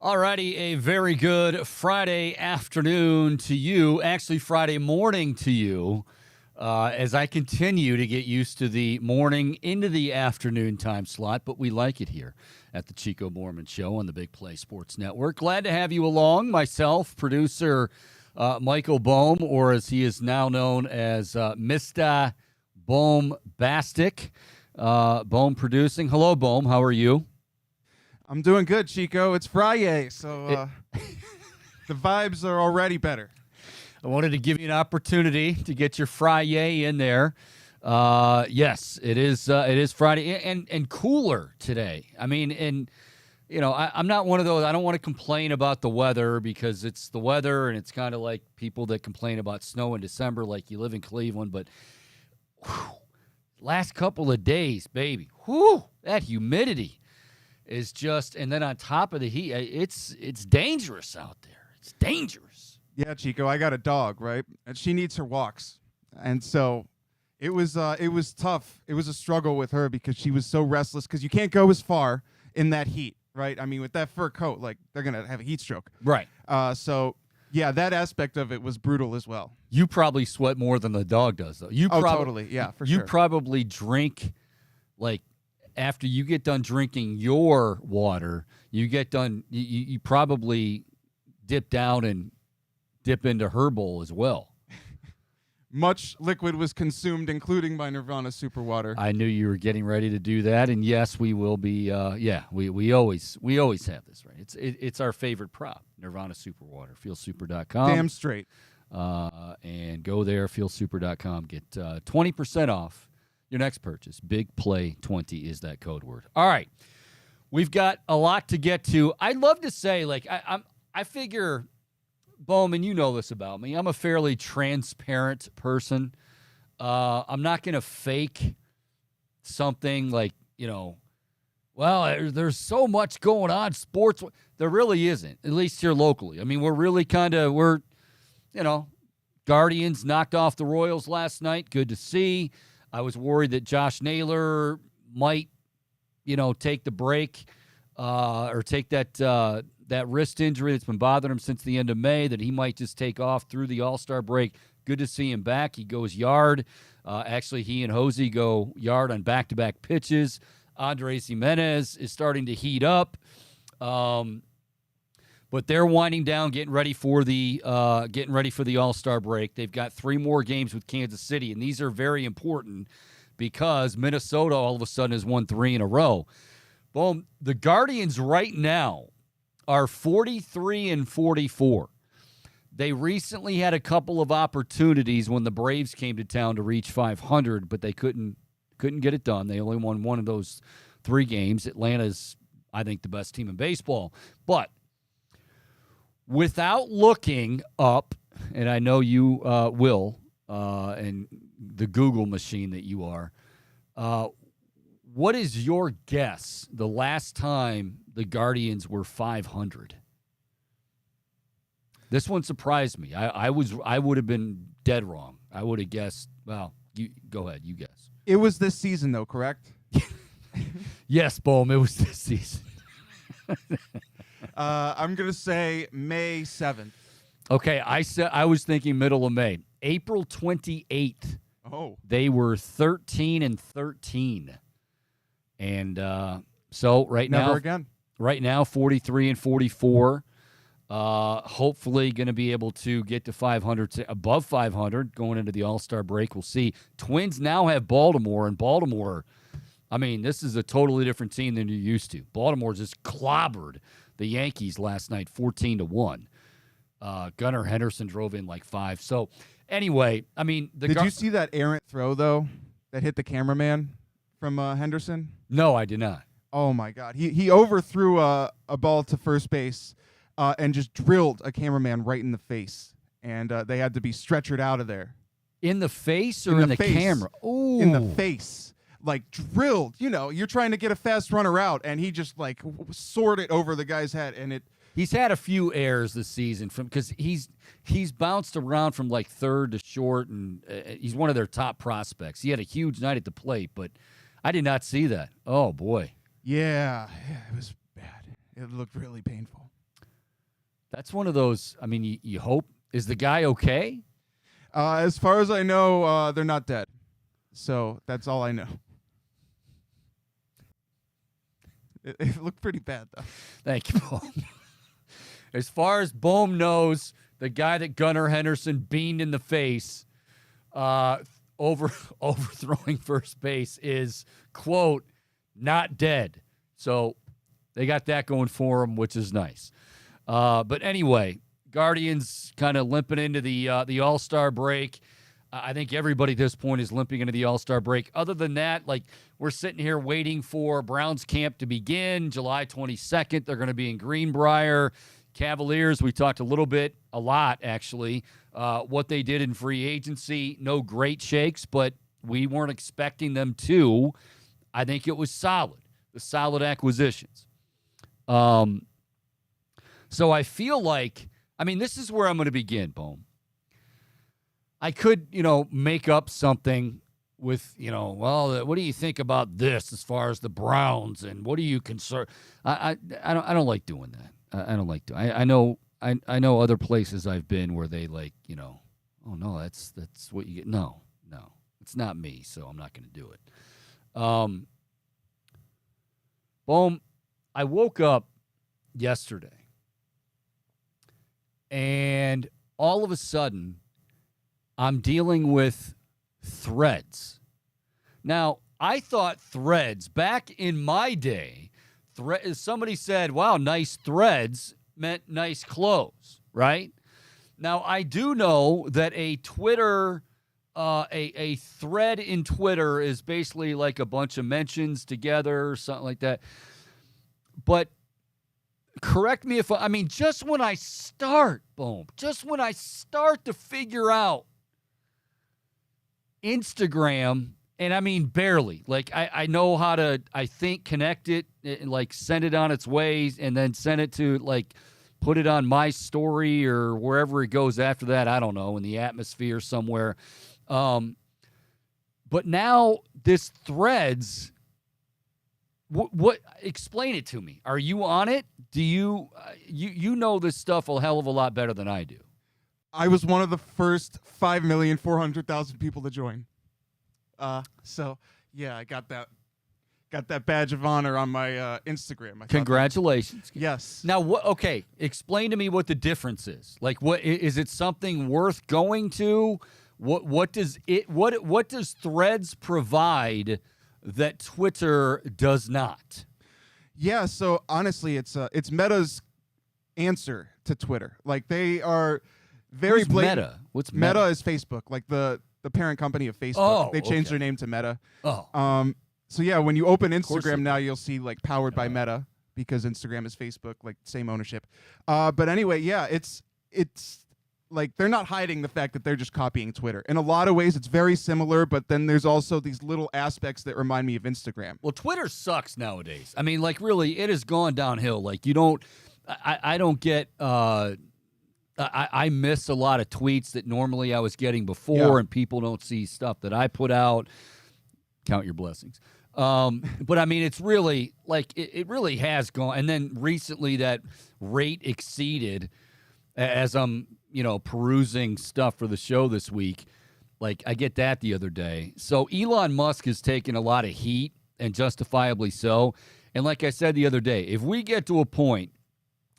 Alrighty, a very good Friday afternoon to you, actually Friday morning to you, as I continue to get used to the morning into the afternoon time slot, but we like it here at the Chico Bormann Show on the Big Play Sports Network. Glad to have you along, myself, producer Michael Bohm, or as he is now known as Mr. Bombastic, Bohm producing. Hello, Bohm, how are you? I'm doing good, Chico. It's Friday, so the vibes are already better. I wanted to give you an opportunity to get your Friday in there. Yes, it is Friday and cooler today. I mean, and you know, I'm not one of those. I don't want to complain about the weather because it's the weather, and it's kind of like people that complain about snow in December, like you live in Cleveland. But last couple of days, baby, that humidity is just, and then on top of the heat, it's dangerous out there. It's dangerous. Yeah, Chico, I got a dog, right? And she needs her walks. And so it was tough. It was a struggle with her because she was so restless because you can't go as far in that heat, right? I mean, with that fur coat, like they're going to have a heat stroke. Right. So, yeah, that aspect of it was brutal as well. You probably sweat more than the dog does, though. Totally. Yeah, for sure. You probably drink, like, after you get done drinking your water, you probably dip down and dip into her bowl as well. Much liquid was consumed, including my Nirvana Super Water. I knew you were getting ready to do that, and yes, we will be. We always have this, right? It's our favorite prop, Nirvana Super Water. FeelSuper.com. Damn straight. And go there, FeelSuper.com. Get 20% off your next purchase. Big Play 20 is that code word. All right, we've got a lot to get to. I'd love to say, like, I figure, Bowman, you know this about me. I'm a fairly transparent person. I'm not going to fake something like, well, there's so much going on sports. There really isn't, at least here locally. I mean, we're Guardians knocked off the Royals last night. Good to see. I was worried that Josh Naylor might, take the break or take that wrist injury that's been bothering him since the end of May, that he might just take off through the All-Star break. Good to see him back. He goes yard. Actually, he and Hosey go yard on back-to-back pitches. Andres Jimenez is starting to heat up. But they're winding down, getting ready for the All-Star break. They've got 3 more games with Kansas City, and these are very important because Minnesota all of a sudden has won 3 in a row. Boom. The Guardians right now are 43-44. They recently had a couple of opportunities when the Braves came to town to reach 500, but they couldn't get it done. They only won one of those 3 games. Atlanta's, I think, the best team in baseball. But without looking up, and I know you will, and the Google machine that you are, what is your guess the last time the Guardians were 500? This one surprised me. I would have been dead wrong. I would have guessed. Well, you go ahead. You guess. It was this season, though, correct? Yes, Bohm. It was this season. I'm gonna say May 7th. Okay, I was thinking middle of May. April 28th. Oh. They were 13-13. And so right Never now, again. Right now, 43-44. Hopefully going to be able to get to 500, above 500 going into the All-Star break. We'll see. Twins now have Baltimore, and Baltimore, I mean, this is a totally different team than you're used to. Baltimore just clobbered the Yankees last night, 14-1. Gunnar Henderson drove in like 5. So anyway, I mean, did you see that errant throw though that hit the cameraman from Henderson? No, I did not. Oh my God, he overthrew a ball to first base and just drilled a cameraman right in the face, and they had to be stretchered out of there. In the face or in the camera? Ooh. In the face. Like drilled, you're trying to get a fast runner out, and he just like soared it over the guy's head, and it. He's had a few errors this season because he's bounced around from like third to short, and he's one of their top prospects. He had a huge night at the plate, but I did not see that. Oh boy. Yeah, it was bad. It looked really painful. That's one of those. I mean, you hope. Is the guy okay? As far as I know, they're not dead. So that's all I know. It looked pretty bad, though. Thank you, Bohm. As far as Bohm knows, the guy that Gunnar Henderson beamed in the face overthrowing first base is, quote, not dead. So they got that going for him, which is nice. But anyway, Guardians kind of limping into the All-Star break. I think everybody at this point is limping into the All-Star break. Other than that, like, we're sitting here waiting for Browns camp to begin. July 22nd, they're going to be in Greenbrier. Cavaliers, we talked a lot, actually, what they did in free agency. No great shakes, but we weren't expecting them to. I think it was solid, the solid acquisitions. So I feel like, I mean, this is where I'm going to begin, Bohm. I could, make up something with, well, what do you think about this as far as the Browns, and what are you concerned? I don't like doing that. I don't like doing. I know other places I've been where they like, oh no, that's what you get. No, it's not me, so I'm not going to do it. Boom. I woke up yesterday, and all of a sudden, I'm dealing with Threads. Now, I thought Threads, back in my day, somebody said, wow, nice threads meant nice clothes, right? Now, I do know that a Twitter, a thread in Twitter is basically like a bunch of mentions together or something like that. But correct me if just when I start to figure out Instagram, and I mean barely, like I know how to, I think, connect it and like send it on its way and then send it to, like, put it on my story or wherever it goes after that. I don't know, in the atmosphere somewhere. But now this Threads, what explain it to me. Are you on it? Do you know this stuff a hell of a lot better than I do? I was one of the first 5,400,000 people to join. So yeah, I got that badge of honor on my Instagram. Congratulations. Yes. Now, okay, explain to me what the difference is. Like, what is it? Something worth going to? What does Threads provide that Twitter does not? Yeah. So honestly, it's Meta's answer to Twitter. Like, they are very blatant. Meta? What's Meta? Meta is Facebook, like the parent company of Facebook. Oh, they changed their name to Meta. Oh. So yeah, when you open Instagram now, you'll see like powered by Meta, because Instagram is Facebook, like same ownership. But anyway, yeah, it's like they're not hiding the fact that they're just copying Twitter. In a lot of ways, it's very similar, but then there's also these little aspects that remind me of Instagram. Well, Twitter sucks nowadays. I mean, like, really, it has gone downhill. Like, I don't get. I miss a lot of tweets that normally I was getting before, and people don't see stuff that I put out. Count your blessings. But I mean, it's really like it really has gone. And then recently, that rate exceeded. As I'm perusing stuff for the show this week, like, I get that the other day. So Elon Musk has taken a lot of heat, and justifiably so. And like I said the other day, if we get to a point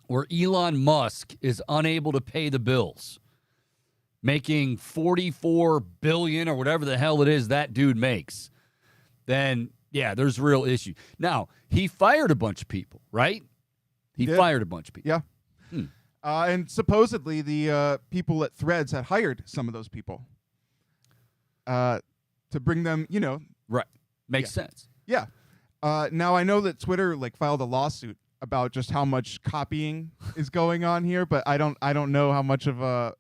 where Elon Musk is unable to pay the bills, making $44 billion or whatever the hell it is that dude makes, then yeah, there's real issue. Now, he fired a bunch of people, right? He fired a bunch of people. Yeah. And supposedly the people at Threads had hired some of those people to bring them, Right. Makes sense. Yeah. Now, I know that Twitter filed a lawsuit about just how much copying is going on here, but I don't know how much of a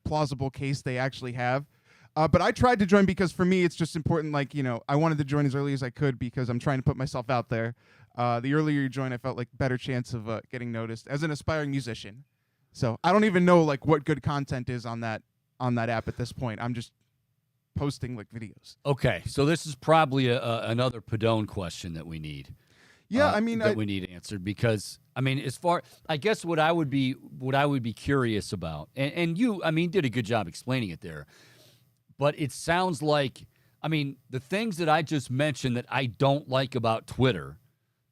plausible case they actually have. But I tried to join because for me it's just important. I wanted to join as early as I could because I'm trying to put myself out there. The earlier you join, I felt like better chance of getting noticed as an aspiring musician. So I don't even know what good content is on that app at this point. I'm just posting videos. Okay, so this is probably another Padone question that we need. Yeah, I mean, that we need answered, because I mean, as far, I guess what I would be curious about, and you, I mean, did a good job explaining it there, but it sounds like, I mean, the things that I just mentioned that I don't like about Twitter,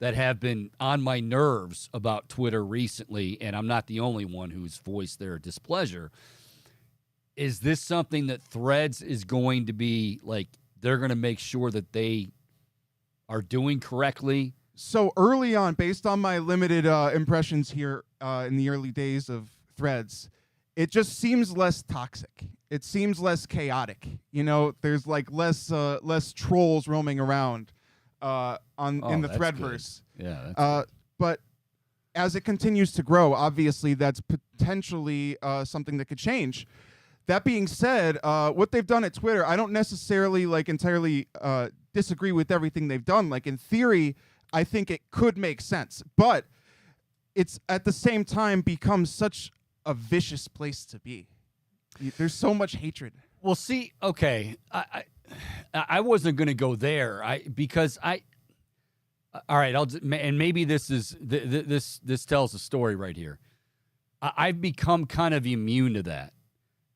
that have been on my nerves about Twitter recently, and I'm not the only one who's voiced their displeasure. Is this something that Threads is going to be like, they're going to make sure that they are doing correctly? So early on, based on my limited impressions here in the early days of Threads, it just seems less toxic. It seems less chaotic. You know, there's like less trolls roaming around in the Threadverse. Good. Yeah. That's but as it continues to grow, obviously that's potentially something that could change. That being said, what they've done at Twitter, I don't necessarily like entirely disagree with everything they've done. Like in theory, I think it could make sense, but it's at the same time become such a vicious place to be. There's so much hatred. Well, see, okay, I wasn't going to go there. All right, and maybe this is this tells a story right here. I've become kind of immune to that.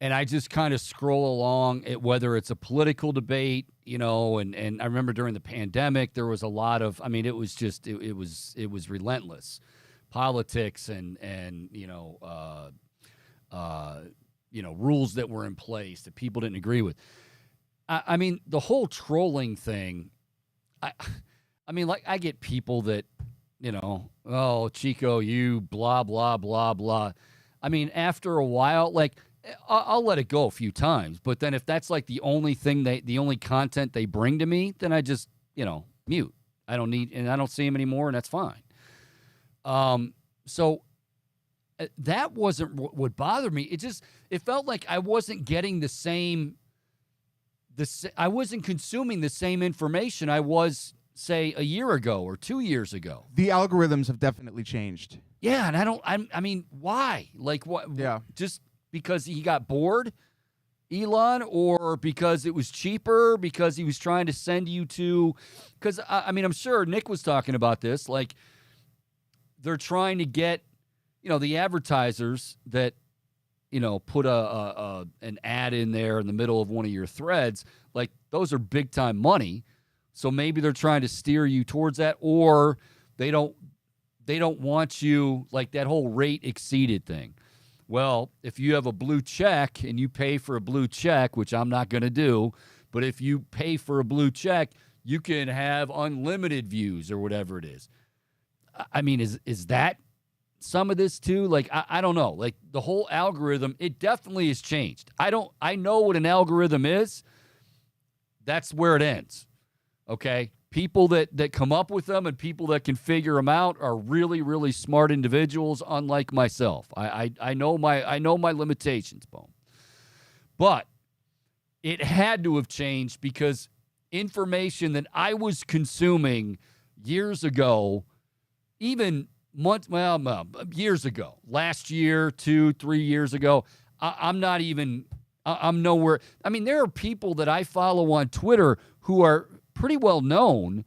And I just kind of scroll along at whether it's a political debate, you know, and I remember during the pandemic, there was a lot of, I mean, it was just, it was relentless. Politics and rules that were in place that people didn't agree with. I mean, the whole trolling thing, I mean, like, I get people that, you know, oh, Chico, you blah, blah, blah, blah. I mean, after a while, like, I'll let it go a few times, but then if that's like the only thing the only content they bring to me, then I just, you know, mute. I don't see them anymore, and that's fine. So that wasn't what bothered me. It felt like I wasn't getting I wasn't consuming the same information I was, say, a year ago or 2 years ago. The algorithms have definitely changed. Yeah, and I mean, why? Like, what? Yeah. Just because he got bored, Elon, or because it was cheaper, because he was trying to send you to, because, I mean, I'm sure Nick was talking about this, like, they're trying to get, you know, the advertisers that, you know, put an ad in there in the middle of one of your threads, like, those are big-time money, so maybe they're trying to steer you towards that, or they don't want you, like, that whole rate exceeded thing. Well, if you have a blue check and you pay for a blue check, which I'm not going to do, but if you pay for a blue check, you can have unlimited views or whatever it is. I mean, is that some of this too? Like, I don't know. Like, the whole algorithm, it definitely has changed. I know what an algorithm is. That's where it ends. Okay? People that come up with them and people that can figure them out are really, really smart individuals, unlike myself. I know my limitations, Boom. But it had to have changed because information that I was consuming years ago, even years ago, last year, 2-3 years ago, I'm nowhere. I mean, there are people that I follow on Twitter who are pretty well known,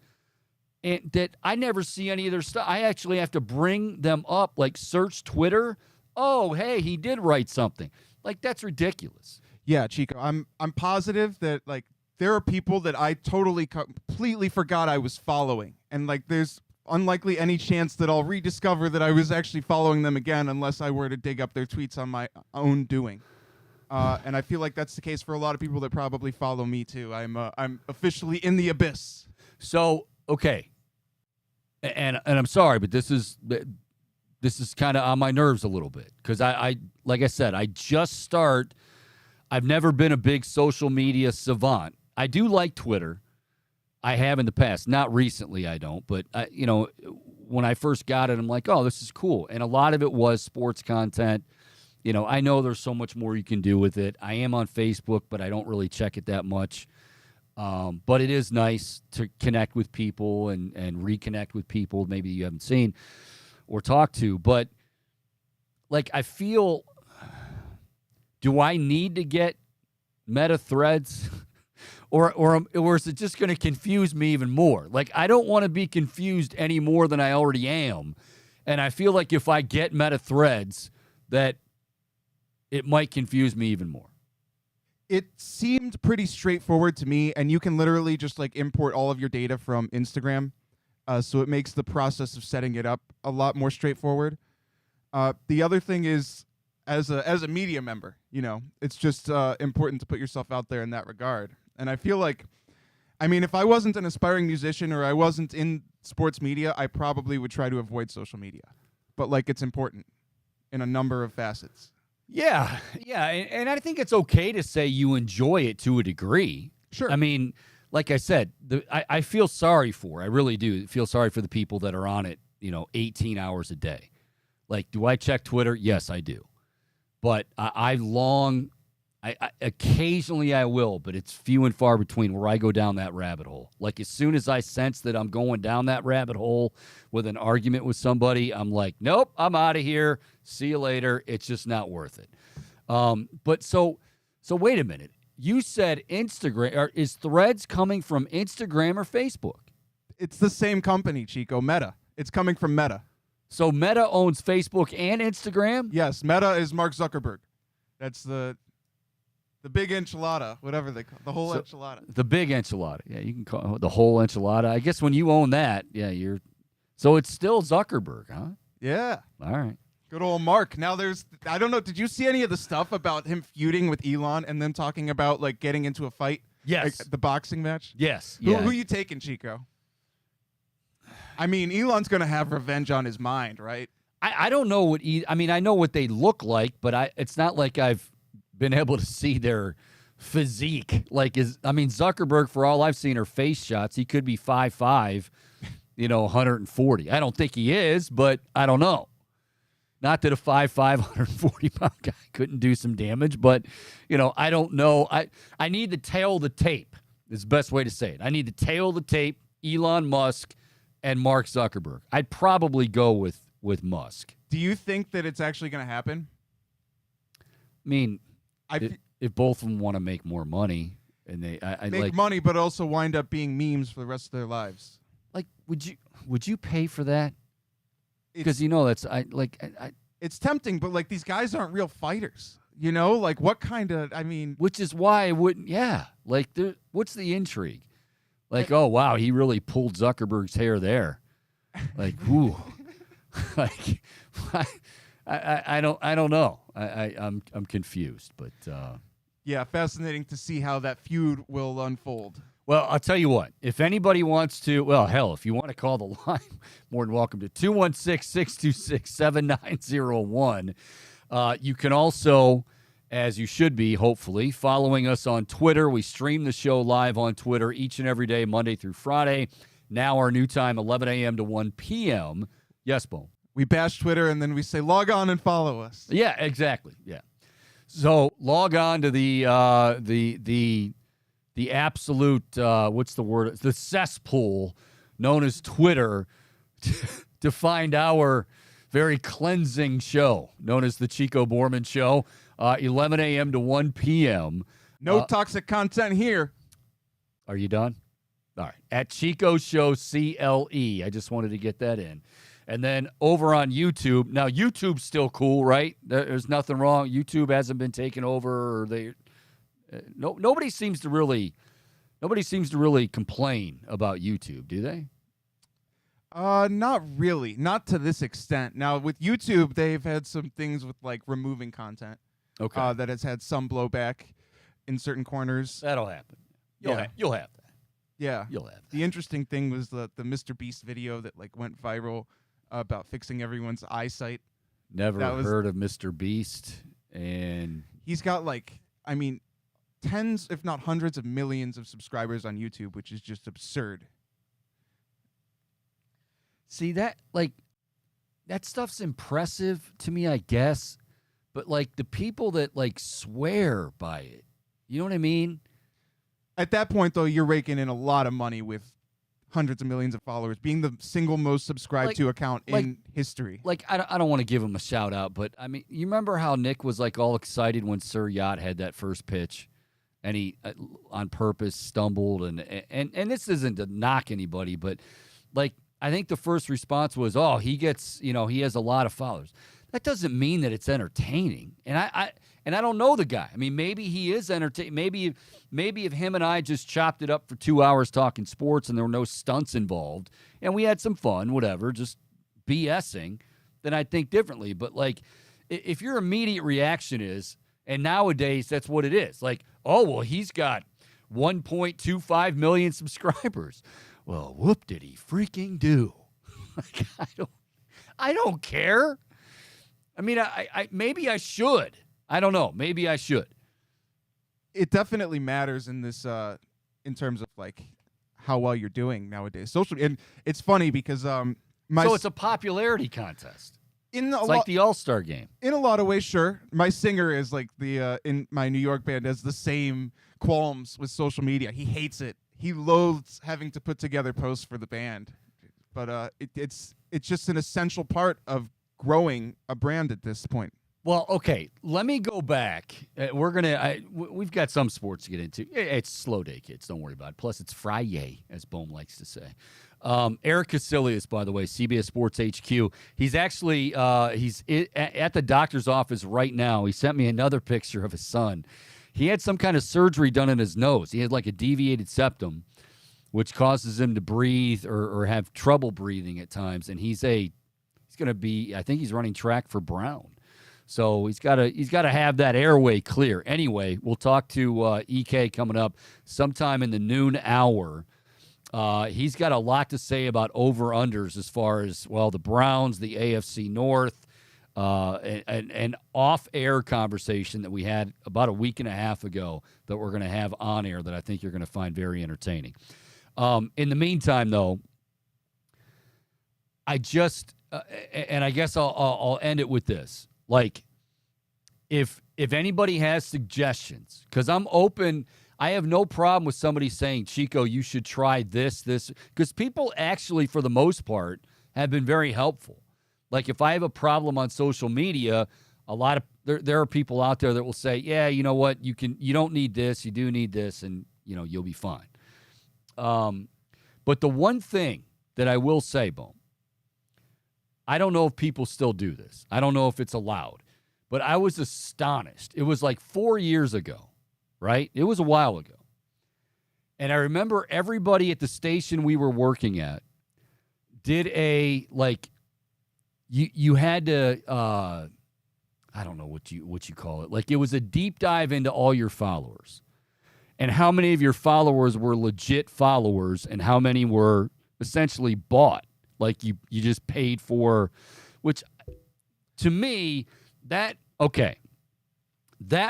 and that I never see any of their stuff. I actually have to bring them up, like search Twitter. Oh, hey, he did write something. Like, that's ridiculous. Yeah, Chico, I'm positive that, like, there are people that I totally completely forgot I was following, and, like, there's unlikely any chance that I'll rediscover that I was actually following them again unless I were to dig up their tweets on my own doing. And I feel like that's the case for a lot of people that probably follow me too. I'm officially in the abyss. So, okay, and I'm sorry, but this is kind of on my nerves a little bit because I like I said, I've never been a big social media savant. I do like Twitter. I have in the past, not recently. I don't, but when I first got it, I'm like, oh, this is cool, and a lot of it was sports content. You know, I know there's so much more you can do with it. I am on Facebook, but I don't really check it that much. But it is nice to connect with people and reconnect with people maybe you haven't seen or talked to. But, like, I feel, do I need to get Meta Threads? Or is it just going to confuse me even more? Like, I don't want to be confused any more than I already am. And I feel like if I get Meta Threads, that it might confuse me even more. It seemed pretty straightforward to me, and you can literally just like import all of your data from Instagram. So it makes the process of setting it up a lot more straightforward. The other thing is, as a media member, it's just important to put yourself out there in that regard. And I feel like, if I wasn't an aspiring musician or I wasn't in sports media, I probably would try to avoid social media. But like, it's important in a number of facets. Yeah, and I think it's okay to say you enjoy it to a degree. Sure. Like I said, I feel sorry I really do feel sorry for the people that are on it, 18 hours a day. Like, do I check Twitter? Yes, I do. But I occasionally I will, but it's few and far between where I go down that rabbit hole. Like, as soon as I sense that I'm going down that rabbit hole with an argument with somebody, I'm like, nope, I'm out of here. See you later. It's just not worth it. But so wait a minute. You said Instagram, or is Threads coming from Instagram or Facebook? It's the same company, Chico, Meta. It's coming from Meta. So Meta owns Facebook and Instagram? Yes, Meta is Mark Zuckerberg. That's the big enchilada, whatever they call it, the whole enchilada. The big enchilada. Yeah, you can call it the whole enchilada. I guess when you own that, yeah, so it's still Zuckerberg, huh? Yeah. All right. Good old Mark. Now I don't know, did you see any of the stuff about him feuding with Elon and then talking about like getting into a fight? Yes. Like, the boxing match? Yes. Who you taking, Chico? Elon's going to have revenge on his mind, right? I don't know what I know what they look like, but it's not like I've been able to see their physique. Like, Zuckerberg, for all I've seen, are face shots. He could be 5'5", 140. I don't think he is, but I don't know. Not that a 5'5", 140-pound guy couldn't do some damage, but, I don't know. I need to tail the tape is the best way to say it. I need to tail the tape, Elon Musk and Mark Zuckerberg. I'd probably go with Musk. Do you think that it's actually going to happen? If both of them want to make more money, and they make money, but also wind up being memes for the rest of their lives. Like, would you pay for that? Because that's it's tempting, but like, these guys aren't real fighters. Like, what kind of which is why I wouldn't. Yeah, like, what's the intrigue? Like, oh wow, he really pulled Zuckerberg's hair there. Like, ooh, like, I don't know. I'm confused, but yeah, fascinating to see how that feud will unfold. Well, I'll tell you what. If anybody wants to, well, hell, if you want to call the line, more than welcome to 216-626-7901. You can also, as you should be, hopefully, following us on Twitter. We stream the show live on Twitter each and every day, Monday through Friday. Now our new time, 11 a.m. to 1 p.m. Yes, Bo. We bash Twitter, and then we say, log on and follow us. Yeah, exactly. Yeah. So log on to the absolute, what's the word? The cesspool known as Twitter to find our very cleansing show known as the Chico Bormann Show, 11 a.m. to 1 p.m. No toxic content here. Are you done? All right. At Chico Show CLE. I just wanted to get that in. And then over on YouTube. Now, YouTube's still cool, right? There's nothing wrong. YouTube hasn't been taken over. Or nobody seems to really complain about YouTube, do they? Not really. Not to this extent. Now, with YouTube, they've had some things with like removing content. Okay. That has had some blowback in certain corners. That'll happen. You'll have that. Yeah. You'll have that. The interesting thing was the Mr. Beast video that like went viral about fixing everyone's eyesight. Never heard of Mr. Beast, and he's got tens, if not hundreds of millions of subscribers on YouTube, which is just absurd. See, that stuff's impressive to me, I guess, but like the people that like swear by it, you know what I mean? At that point, though, you're raking in a lot of money with hundreds of millions of followers, being the single most subscribed to account in history. Like, I don't want to give him a shout out, but you remember how Nick was like all excited when Sir Yacht had that first pitch? and he on purpose stumbled, and this isn't to knock anybody, but like I think the first response was, oh, he gets, he has a lot of followers. That doesn't mean that it's entertaining. And I don't know the guy. I mean, maybe he is entertaining. Maybe if him and I just chopped it up for 2 hours talking sports and there were no stunts involved and we had some fun, whatever, just BSing, then I'd think differently. But like, if your immediate reaction is, and nowadays that's what it is, like, oh, well, he's got 1.25 million subscribers. Well, whoop did he freaking do? Like, I don't care. I mean, I maybe I should. I don't know. Maybe I should. It definitely matters in this, in terms of like how well you're doing nowadays. Social, and it's funny because so it's a popularity contest. It's like the All-Star game. In a lot of ways, sure. My singer is like in my New York band has the same qualms with social media. He hates it. He loathes having to put together posts for the band. But it's just an essential part of growing a brand at this point. Well, okay, let me go back. We've got some sports to get into. It's slow day, kids. Don't worry about it. Plus, it's Friday, as Bohm likes to say. Erik Kuselias, by the way, CBS Sports HQ. He's actually he's at the doctor's office right now. He sent me another picture of his son. He had some kind of surgery done in his nose. He had like a deviated septum, which causes him to breathe or have trouble breathing at times. And he's going to be, I think he's running track for Brown. So he's got to have that airway clear. Anyway, we'll talk to EK coming up sometime in the noon hour. He's got a lot to say about over-unders as far as, well, the Browns, the AFC North, an off-air conversation that we had about a week and a half ago that we're going to have on air that I think you're going to find very entertaining. In the meantime, though, I just and I guess I'll end it with this. Like, if anybody has suggestions, because I'm open, I have no problem with somebody saying, Chico, you should try this, because people actually, for the most part, have been very helpful. Like, if I have a problem on social media, there are people out there that will say, yeah, you know what, you don't need this, you do need this, and you'll be fine. But the one thing that I will say, Bohm, I don't know if people still do this. I don't know if it's allowed. But I was astonished. It was like 4 years ago, right? It was a while ago. And I remember everybody at the station we were working at did you had to, I don't know what you call it. Like, it was a deep dive into all your followers. And how many of your followers were legit followers and how many were essentially bought. Like you just paid for, which to me, that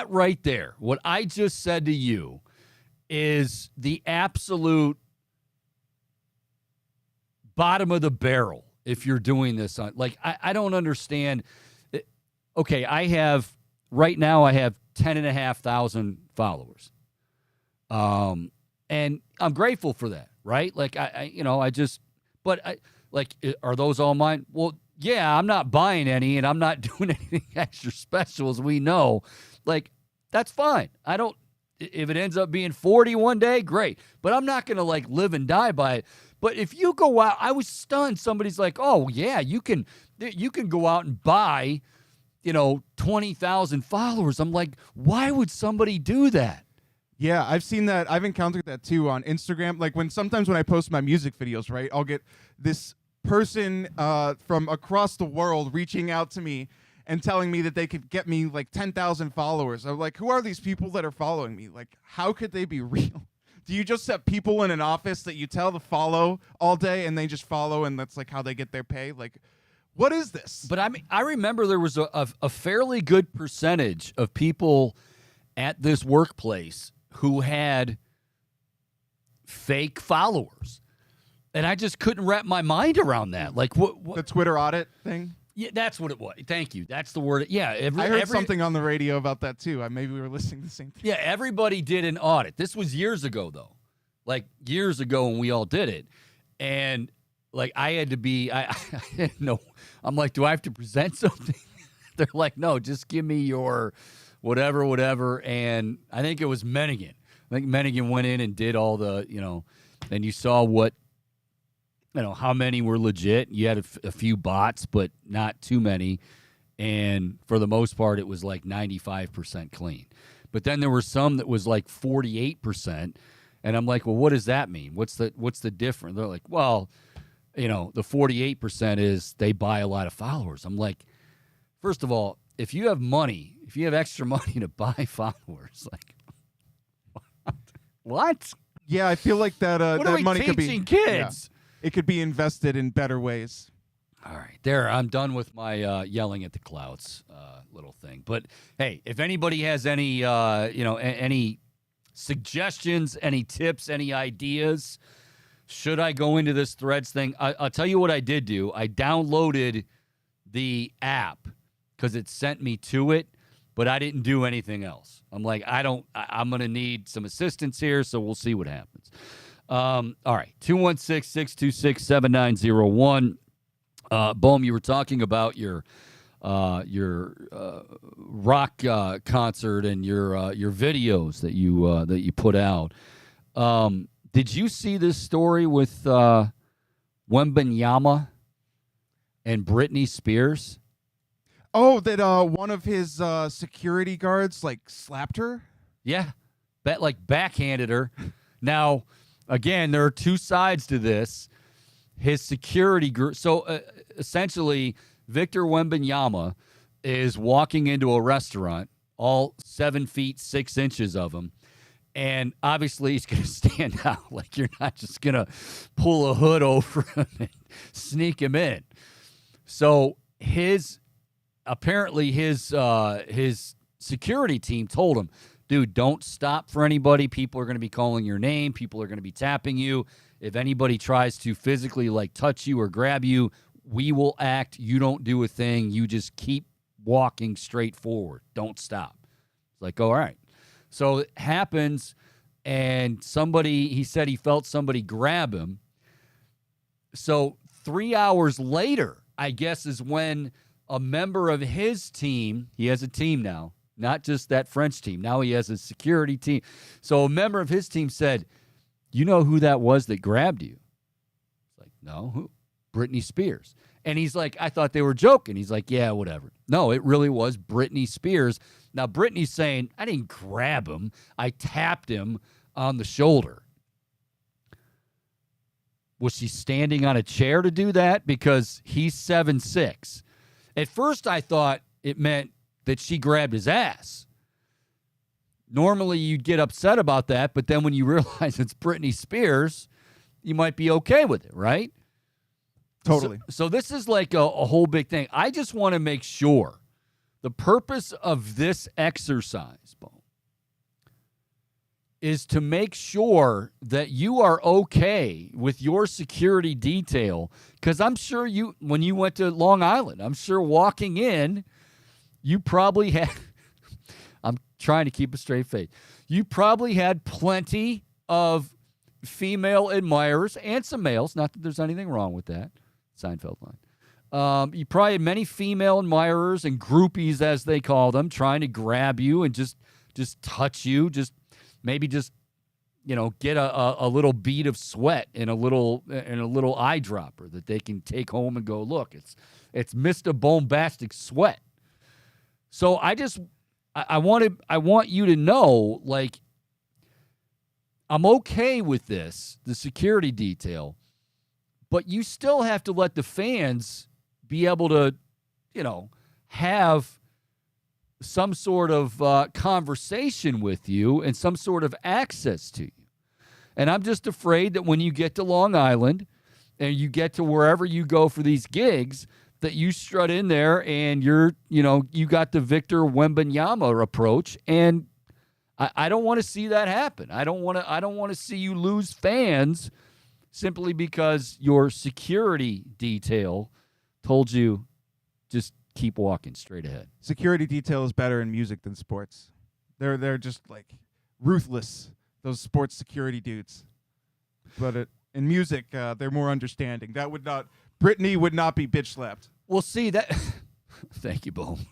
right there, what I just said to you is the absolute bottom of the barrel if you're doing this. Like, I don't understand. Okay, right now I have 10,500 followers. And I'm grateful for that, right? Like, are those all mine? Well, yeah, I'm not buying any, and I'm not doing anything extra special, as we know. Like, that's fine. If it ends up being 40 one day, great. But I'm not going to, like, live and die by it. But if you go out, I was stunned. Somebody's like, oh, yeah, you can go out and buy, 20,000 followers. I'm like, why would somebody do that? Yeah, I've seen that. I've encountered that too on Instagram. Like sometimes when I post my music videos, right, I'll get this person from across the world reaching out to me and telling me that they could get me like 10,000 followers. I'm like, who are these people that are following me? Like, how could they be real? Do you just have people in an office that you tell to follow all day and they just follow and that's like how they get their pay? Like, what is this? But I remember there was a fairly good percentage of people at this workplace who had fake followers. And I just couldn't wrap my mind around that. Like, what the Twitter audit thing? Yeah, that's what it was. Thank you. That's the word. Yeah. I heard something on the radio about that, too. Maybe we were listening to the same thing. Yeah, everybody did an audit. This was years ago, though. Like, years ago when we all did it. And, like, I had to be, I didn't know. I'm like, do I have to present something? They're like, no, just give me your whatever. And I think it was Menigan. I think Mennigan went in and did all the, and you saw what, how many were legit. You had a few bots, but not too many. And for the most part, it was like 95% clean. But then there were some that was like 48%. And I'm like, well, what does that mean? What's the difference? They're like, well, the 48% is they buy a lot of followers. I'm like, first of all, if you have extra money to buy followers, like, what? Yeah, I feel like that that money could be kids. Yeah, it could be invested in better ways. All right, there. I'm done with my yelling at the clouds little thing. But hey, if anybody has any any suggestions, any tips, any ideas, should I go into this Threads thing? I'll tell you what I did do. I downloaded the app because it sent me to it, but I didn't do anything else. I'm like, I'm going to need some assistance here, so we'll see what happens. All right, 216-626-7901. Bohm, you were talking about your rock concert and your videos that you put out. Did you see this story with Wembanyama and Britney Spears? Oh, that one of his security guards slapped her? Yeah, backhanded her. Now, again, there are two sides to this. His security group. So essentially, Victor Wembanyama is walking into a restaurant, all 7 feet 6 inches of him. And obviously, he's going to stand out. Like, you're not just going to pull a hood over him and sneak him in. So apparently his security team told him, dude, don't stop for anybody. People are going to be calling your name. People are going to be tapping you. If anybody tries to physically touch you or grab you, we will act. You don't do a thing. You just keep walking straight forward. Don't stop. It's like, all right. So it happens, and he said he felt somebody grab him. So 3 hours later, I guess, is when a member of his team, he has a team now, not just that French team. Now he has a security team. So a member of his team said, you know who that was that grabbed you? It's like, no, who? Britney Spears. And he's like, I thought they were joking. He's like, yeah, whatever. No, it really was Britney Spears. Now, Britney's saying, I didn't grab him. I tapped him on the shoulder. Was she standing on a chair to do that? Because he's 7'6". At first, I thought it meant that she grabbed his ass. Normally, you'd get upset about that, but then when you realize it's Britney Spears, you might be okay with it, right? Totally. So this is like a whole big thing. I just want to make sure the purpose of this exercise, Bo, is to make sure that you are okay with your security detail. Because I'm sure when you went to Long Island, I'm sure walking in, you probably had, I'm trying to keep a straight face, you probably had plenty of female admirers and some males, not that there's anything wrong with that, Seinfeld line. You probably had many female admirers and groupies, as they call them, trying to grab you and just touch you, maybe get a little bead of sweat in a little eyedropper that they can take home and go, look, it's Mr. Bombastic Sweat. So I want you to know, like, I'm okay with this, the security detail, but you still have to let the fans be able to, have some sort of conversation with you and some sort of access to you. And I'm just afraid that when you get to Long Island and you get to wherever you go for these gigs, that you strut in there and you got the Victor Wembanyama approach, and I don't want to see that happen. I don't want to see you lose fans simply because your security detail told you just keep walking straight ahead. Security detail is better in music than sports. They're just ruthless, those sports security dudes. But in music, they're more understanding. Britney would not be bitch slapped. Well, see that. Thank you, Boom.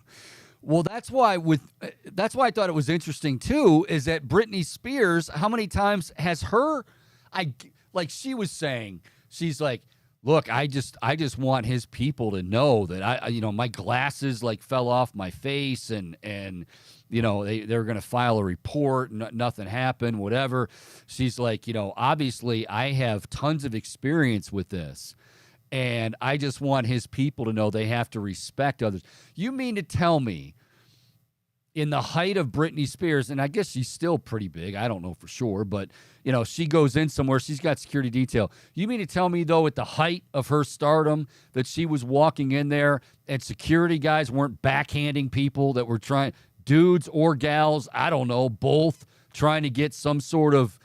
Well, that's why I thought it was interesting too. Is that Britney Spears? How many times has her? Like she was saying, she's like, look, I just want his people to know that my glasses like fell off my face and they're going to file a report. Nothing happened, whatever. She's like, obviously I have tons of experience with this. And I just want his people to know they have to respect others. You mean to tell me in the height of Britney Spears, and I guess she's still pretty big, I don't know for sure, but, she goes in somewhere, she's got security detail. You mean to tell me, though, at the height of her stardom that she was walking in there and security guys weren't backhanding people that were trying, dudes or gals, I don't know, both trying to get some sort of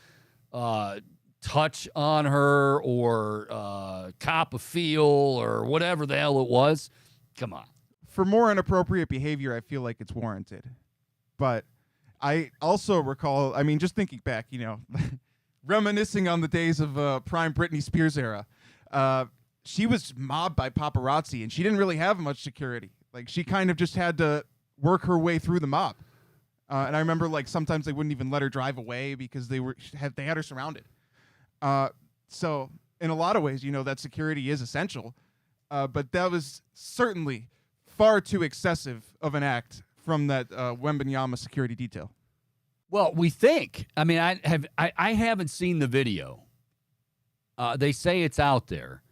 touch on her or cop a feel or whatever the hell it was? Come on. For more inappropriate behavior, I feel like it's warranted. But I also recall, just thinking back, reminiscing on the days of prime Britney Spears era, she was mobbed by paparazzi, and she didn't really have much security. Like, she kind of just had to work her way through the mob. And I remember, like, sometimes they wouldn't even let her drive away because they had her surrounded. So in a lot of ways, that security is essential. But that was certainly far too excessive of an act from that Wembanyama security detail. Well, we think. I haven't seen the video. They say it's out there,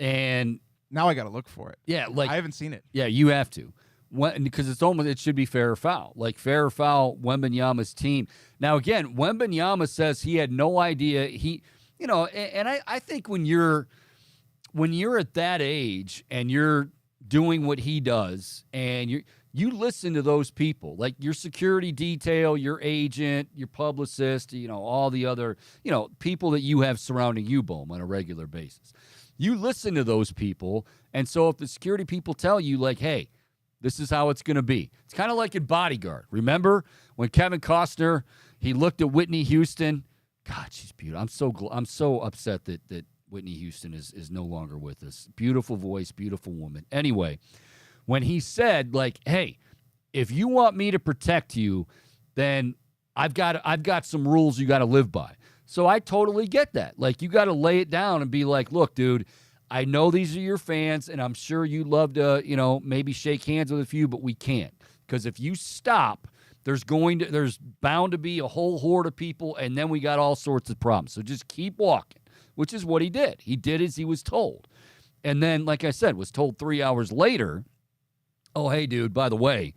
and now I got to look for it. Yeah, like I haven't seen it. Yeah, you have to, because it should be fair or foul. Like fair or foul, Wembanyama's team. Now again, Wembanyama says he had no idea. I think when you're at that age and you're doing what he does, and you listen to those people, like your security detail, your agent, your publicist, all the other, people that you have surrounding you, Bohm, on a regular basis. You listen to those people, and so if the security people tell you, like, hey, this is how it's going to be. It's kind of like in Bodyguard. Remember when Kevin Costner, he looked at Whitney Houston? God, she's beautiful. I'm so upset that Whitney Houston is no longer with us. Beautiful voice, beautiful woman. Anyway, when he said, like, hey, if you want me to protect you, then I've got some rules you got to live by. So I totally get that. Like, you got to lay it down and be like, look, dude, I know these are your fans, and I'm sure you'd love to, maybe shake hands with a few, but we can't. Because if you stop, there's bound to be a whole horde of people, and then we got all sorts of problems. So just keep walking, which is what he did. He did as he was told. And then, like I said, was told 3 hours later, oh, hey, dude, by the way,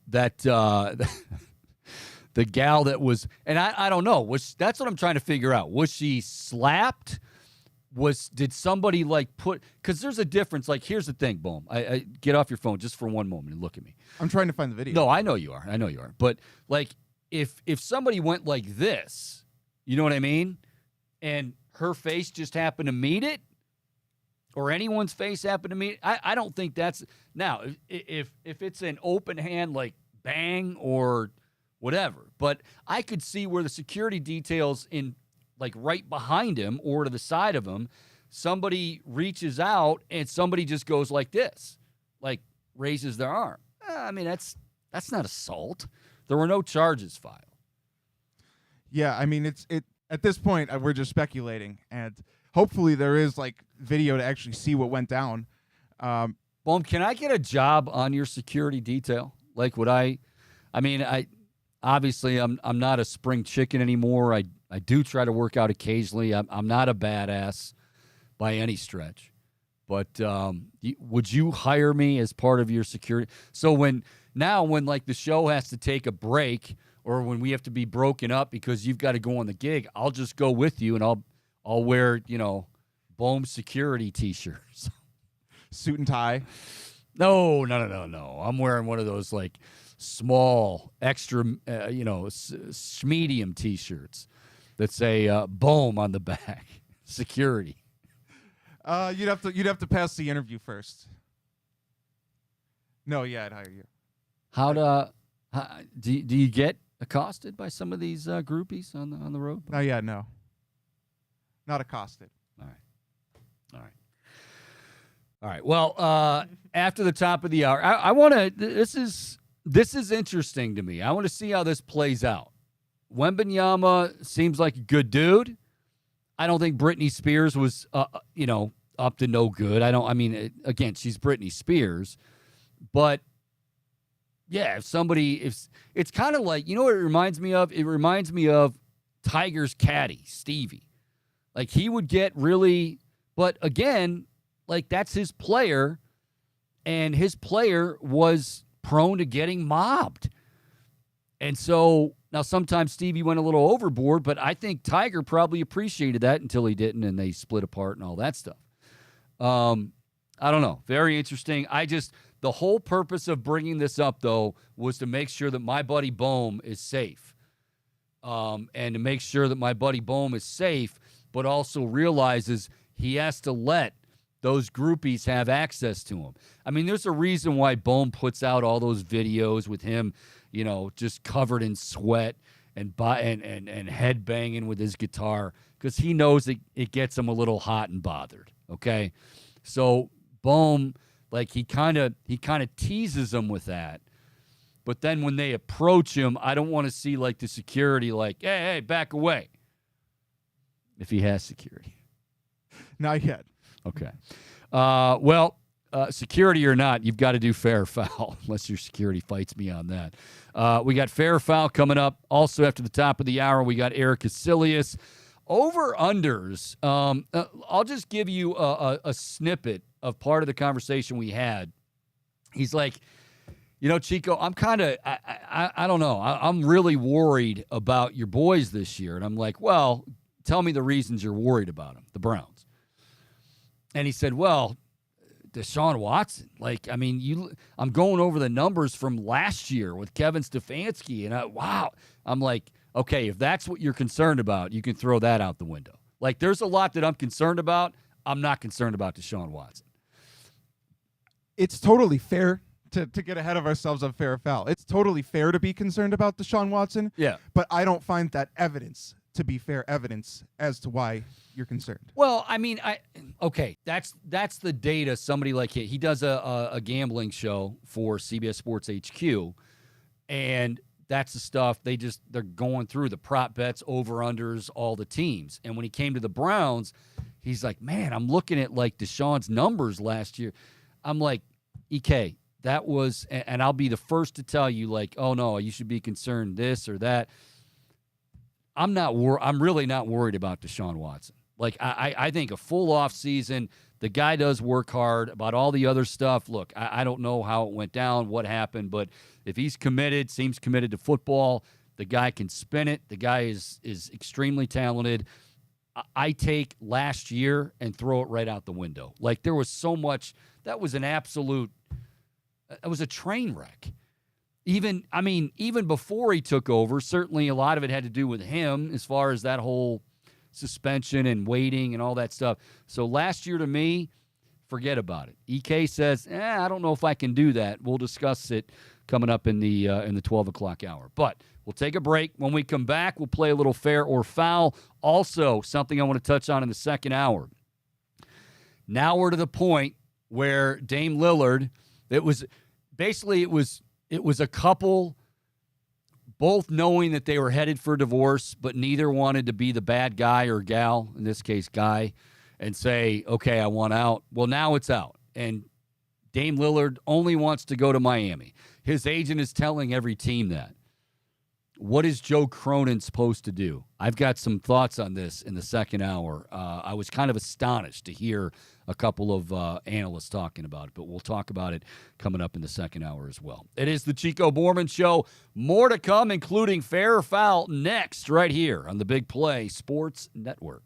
that the gal that was, and I don't know, that's what I'm trying to figure out. Was she slapped? Did somebody because there's a difference. Like, here's the thing, Bohm. I get off your phone just for one moment and look at me. I'm trying to find the video. No, I know you are. But like, if somebody went like this, you know what I mean? And her face just happened to meet it, or anyone's face happened to meet it, I don't think that's, now, if it's an open hand, like bang or whatever, but I could see where the security details in, like, right behind him or to the side of him, somebody reaches out and somebody just goes like this, like raises their arm. That's not assault. There were no charges filed. Yeah, it's at this point we're just speculating, and hopefully there is like video to actually see what went down. Bohm, can I get a job on your security detail? Like, obviously I'm not a spring chicken anymore. I do try to work out occasionally. I'm not a badass by any stretch. But would you hire me as part of your security? So when like the show has to take a break, or when we have to be broken up because you've got to go on the gig, I'll just go with you, and I'll wear, Bohm security T-shirts. Suit and tie? No. I'm wearing one of those, like, small, extra, medium T-shirts that say Bohm on the back. Security. You'd have to pass the interview first. No, yeah, I'd hire you. Do you get accosted by some of these groupies on the road? Oh yeah, no. Not accosted. All right. All right. Well, after the top of the hour, I want to. This is interesting to me. I want to see how this plays out. Wembanyama seems like a good dude. I don't think Britney Spears was, up to no good. Again, she's Britney Spears, but yeah, if it's kind of like, what it reminds me of? It reminds me of Tiger's caddy, Stevie. Like he would get really, but again, like that's his player, and his player was prone to getting mobbed. And so now sometimes Stevie went a little overboard, but I think Tiger probably appreciated that until he didn't, and they split apart and all that stuff. I don't know. Very interesting. The whole purpose of bringing this up, though, was to make sure that my buddy Bohm is safe. And to make sure that my buddy Bohm is safe, but also realizes he has to let those groupies have access to him. I mean, there's a reason why Bohm puts out all those videos with him, just covered in sweat and head banging with his guitar, because he knows it gets him a little hot and bothered. Okay, so Bohm, like he kind of teases them with that, but then when they approach him, I don't want to see like the security like, hey, back away. If he has security, not yet. Okay. Security or not, you've got to do fair or foul, unless your security fights me on that. We got fair or foul coming up. Also, after the top of the hour, we got Erik Kuselias. Over-unders. I'll just give you a snippet of part of the conversation we had. He's like, Chico, I'm kind of, I don't know. I'm really worried about your boys this year. And I'm like, well, tell me the reasons you're worried about them, the Browns. And he said, well, Deshaun Watson. I'm going over the numbers from last year with Kevin Stefanski. And wow. I'm like, okay, if that's what you're concerned about, you can throw that out the window. Like, there's a lot that I'm concerned about. I'm not concerned about Deshaun Watson. It's totally fair to get ahead of ourselves on fair or foul. It's totally fair to be concerned about Deshaun Watson. Yeah. But I don't find that evidence to be fair evidence as to why you're concerned. Well, that's the data. Somebody like he does a gambling show for CBS Sports HQ, and that's the stuff they're going through the prop bets, over-unders, all the teams. And when he came to the Browns, he's like, man, I'm looking at like Deshaun's numbers last year. I'm like, EK, that was, and I'll be the first to tell you, like, oh no, you should be concerned this or that. I'm really not worried about Deshaun Watson. Like, I think a full off season, the guy does work hard. About all the other stuff, look, I don't know how it went down, what happened, but if he's committed, seems committed to football, the guy can spin it. The guy is extremely talented. I take last year and throw it right out the window. Like, there was so much, that was it was a train wreck. Even before he took over, certainly a lot of it had to do with him as far as that whole suspension and waiting and all that stuff. So last year, to me, forget about it. EK says, I don't know if I can do that. We'll discuss it coming up in the 12 o'clock hour. But we'll take a break. When we come back, we'll play a little fair or foul. Also, something I want to touch on in the second hour. Now we're to the point where Dame Lillard, it was a couple both knowing that they were headed for divorce, but neither wanted to be the bad guy or gal, in this case guy, and say, okay, I want out. Well, now it's out. And Dame Lillard only wants to go to Miami. His agent is telling every team that. What is Joe Cronin supposed to do? I've got some thoughts on this in the second hour. I was kind of astonished to hear a couple of analysts talking about it, but we'll talk about it coming up in the second hour as well. It is the Chico Bormann Show. More to come, including Fair or Foul, next right here on the Big Play Sports Network.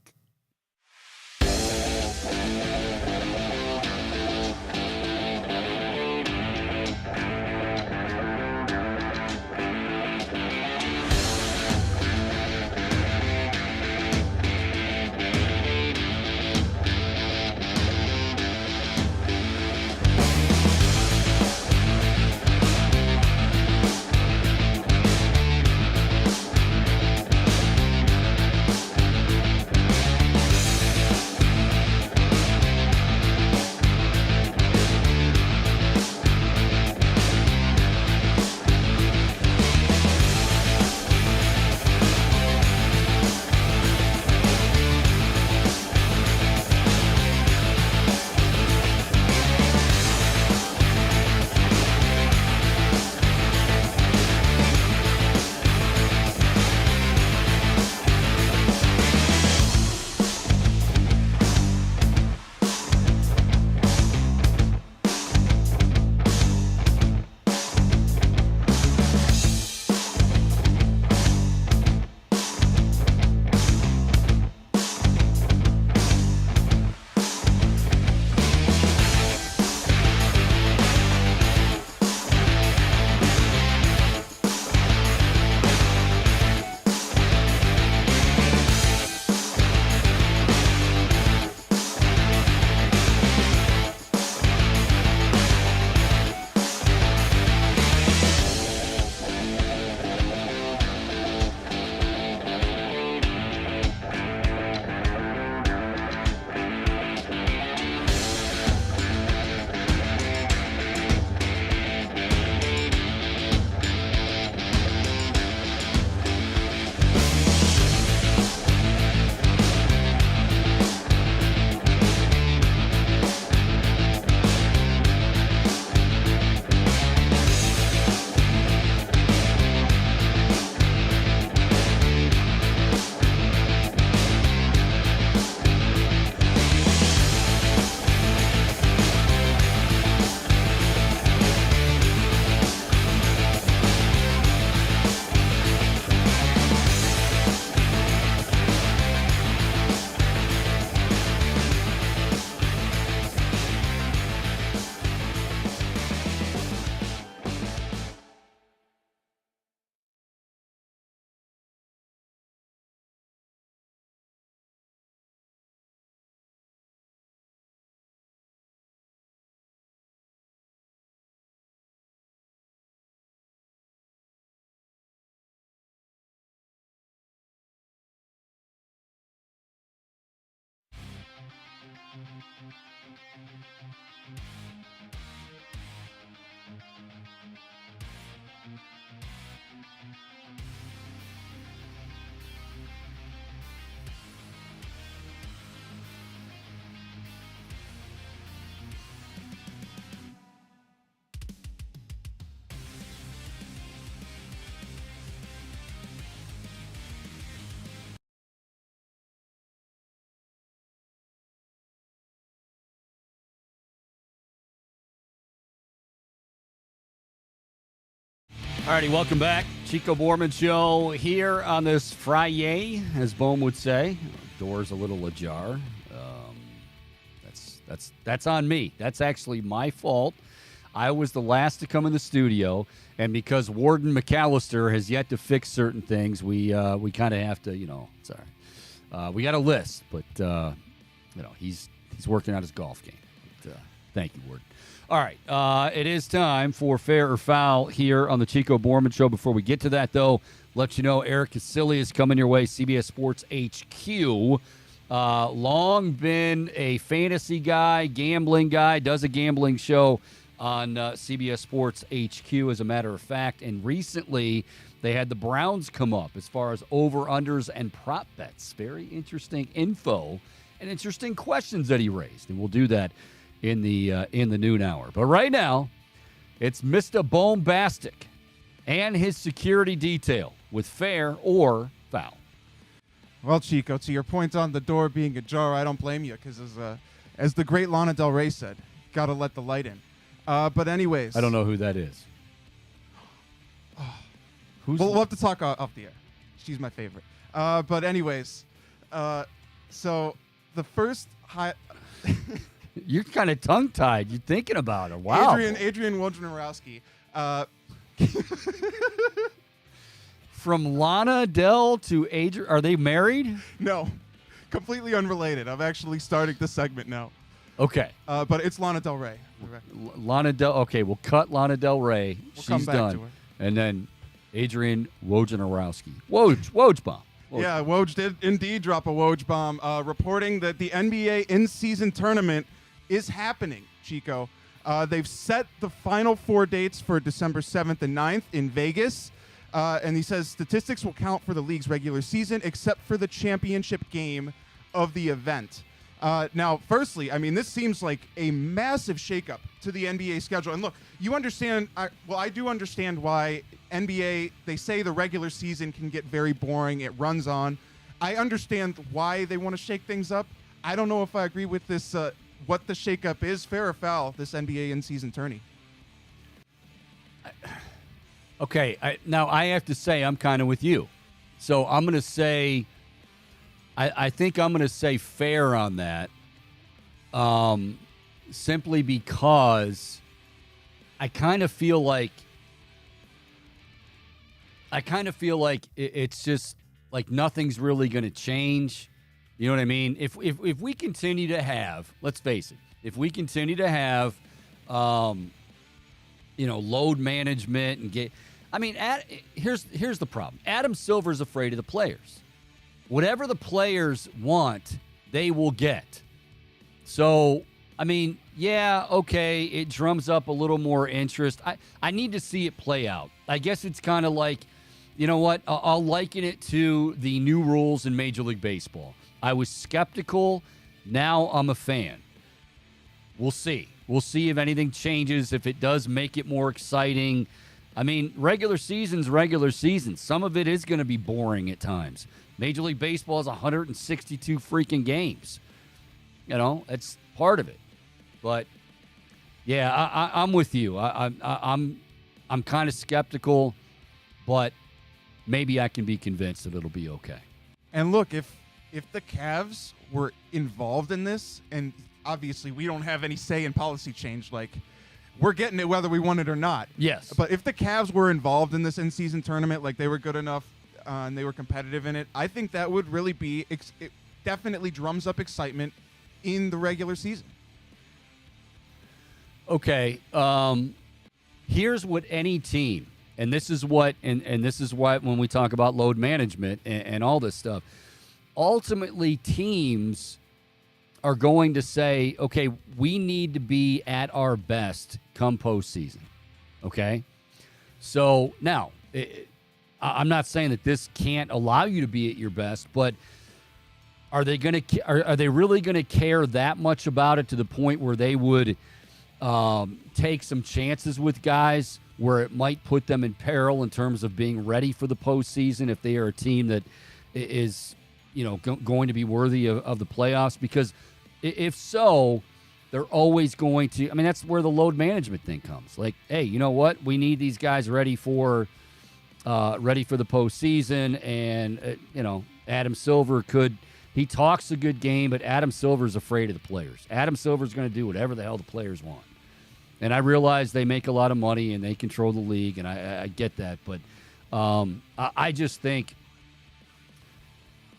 Alrighty, welcome back. Chico Bormann Show here on this Friday, as Bohm would say. Doors a little ajar. That's on me. That's actually my fault. I was the last to come in the studio, and because Warden McAllister has yet to fix certain things, we kind of have to, sorry. We got a list, but he's working out his golf game. But, thank you, Warden. All right, it is time for Fair or Foul here on the Chico Bormann Show. Before we get to that, though, let you know Erik Kuselias is coming your way, CBS Sports HQ. Long been a fantasy guy, gambling guy, does a gambling show on CBS Sports HQ, as a matter of fact. And recently, they had the Browns come up as far as over-unders and prop bets. Very interesting info and interesting questions that he raised. And we'll do that in the noon hour. But right now, it's Mr. Bombastic and his security detail with Fair or Foul. Well, Chico, to your point on the door being ajar, I don't blame you because as the great Lana Del Rey said, got to let the light in. But anyways. I don't know who that is. We'll have to talk off the air. She's my favorite. But anyways, so the first high... You're kind of tongue-tied. You're thinking about her. Wow. Adrian Wojnarowski. From Lana Del to Adrian. Are they married? No. Completely unrelated. I'm actually starting the segment now. Okay. But it's Lana Del Rey. Lana Del. Okay, we'll cut Lana Del Rey. We'll She's come back done. to her. And then Adrian Wojnarowski. Woj bomb. Yeah, Woj did indeed drop a Woj bomb, reporting that the NBA in-season tournament is happening, Chico. They've set the final 4 dates for December 7th and 9th in Vegas. And he says statistics will count for the league's regular season except for the championship game of the event. Now, firstly, I mean, this seems like a massive shakeup to the NBA schedule. And look, you understand, I do understand why NBA, they say the regular season can get very boring. It runs on. I understand why they want to shake things up. I don't know if I agree with this, what the shakeup is. Fair or foul, this NBA in-season tourney? Okay, now I have to say I'm kind of with you. So I'm going to say, I think I'm going to say fair on that, simply because I kind of feel like it's just like nothing's really going to change. You know what I mean? If we continue to have, let's face it, if we continue to have, load management and get, I mean, here's the problem. Adam Silver's afraid of the players. Whatever the players want, they will get. So, I mean, yeah, okay, it drums up a little more interest. I need to see it play out. I guess it's kind of like, you know what? I'll liken it to the new rules in Major League Baseball. I was skeptical. Now I'm a fan. We'll see. We'll see if anything changes, if it does make it more exciting. I mean, regular season's regular season. Some of it is going to be boring at times. Major League Baseball has 162 freaking games. You know, that's part of it. But yeah, I'm with you. I'm kind of skeptical, but maybe I can be convinced that it'll be okay. And look, if the Cavs were involved in this, and obviously we don't have any say in policy change, like we're getting it whether we want it or not. Yes. But if the Cavs were involved in this in-season tournament, like they were good enough and they were competitive in it, I think that would really be, it definitely drums up excitement in the regular season. Okay. Here's what any team, and this is what, and this is why when we talk about load management and all this stuff, ultimately teams are going to say, okay, we need to be at our best come postseason. Okay? So now, I'm not saying that this can't allow you to be at your best, but are they going to? Are they really going to care that much about it to the point where they would take some chances with guys where it might put them in peril in terms of being ready for the postseason if they are a team that is, going to be worthy of the playoffs? Because if so, they're always going to. I mean, that's where the load management thing comes. Like, hey, you know what? We need these guys ready for the postseason, and Adam Silver could. He talks a good game, but Adam Silver's afraid of the players. Adam Silver's going to do whatever the hell the players want. And I realize they make a lot of money and they control the league, and I get that. But I just think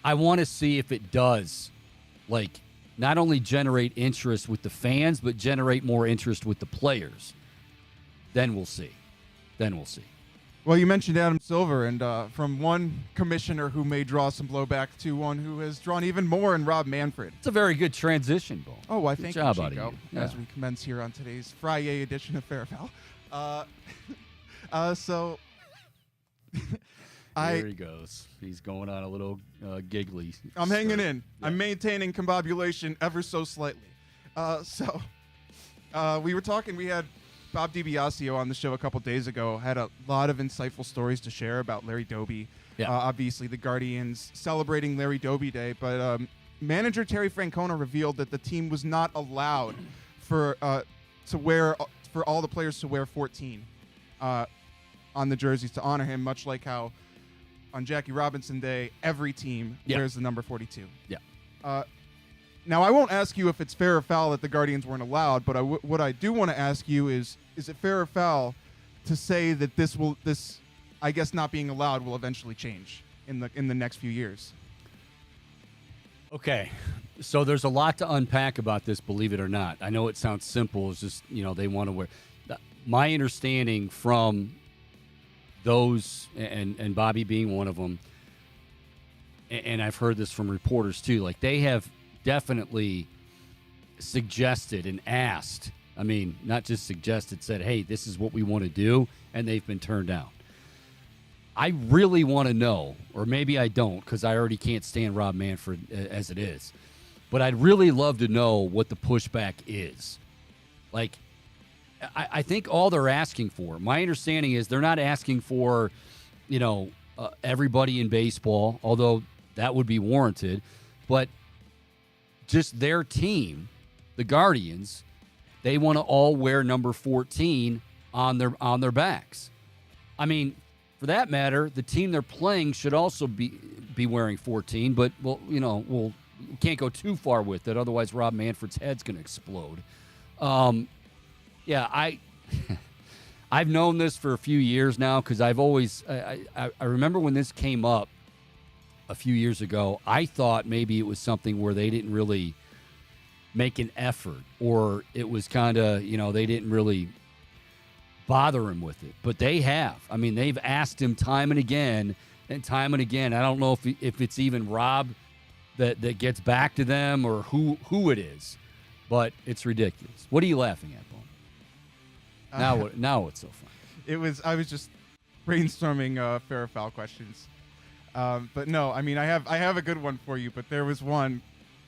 I want to see if it does, like, not only generate interest with the fans, but generate more interest with the players. Then we'll see. Well, you mentioned Adam Silver, and from one commissioner who may draw some blowback to one who has drawn even more in Rob Manfred. It's a very good transition, Bo. Oh, I thank you, job Chico, out of you. as we commence here on today's Friday edition of Fair Foul. So There he goes. He's going on a little giggly. I'm hanging in. Yeah. I'm maintaining combobulation ever so slightly. We were talking. We had Bob DiBiasio on the show a couple days ago. Had a lot of insightful stories to share about Larry Doby. Yeah. Obviously, the Guardians celebrating Larry Doby Day, but manager Terry Francona revealed that the team was not allowed for all the players to wear 14 on the jerseys to honor him, much like how on Jackie Robinson Day every team wears the number 42. Yeah. Now, I won't ask you if it's fair or foul that the Guardians weren't allowed, but what I do want to ask you is it fair or foul to say that this, I guess, not being allowed will eventually change in the next few years? Okay, so there's a lot to unpack about this, believe it or not. I know it sounds simple. It's just, they want to wear. My understanding from those, and Bobby being one of them, and I've heard this from reporters too, like they have definitely suggested and asked. I mean, not just suggested, said, hey, this is what we want to do, and they've been turned down. I really want to know, or maybe I don't, because I already can't stand Rob Manfred as it is, but I'd really love to know what the pushback is. Like, I think all they're asking for, my understanding is they're not asking for, everybody in baseball, although that would be warranted, but just their team, the Guardians, they want to all wear number 14 on their backs. I mean, for that matter, the team they're playing should also be wearing 14, but we can't go too far with it, otherwise Rob Manfred's head's going to explode. I've known this for a few years now because I've always I remember when this came up a few years ago, I thought maybe it was something where they didn't really make an effort, or it was kind of, they didn't really bother him with it. But they have. I mean, they've asked him time and again. I don't know if it's even Rob that gets back to them or who it is, but it's ridiculous. What are you laughing at, Bo? Now what's so funny? I was just brainstorming fair or foul questions. But no, I mean, I have a good one for you, but there was one.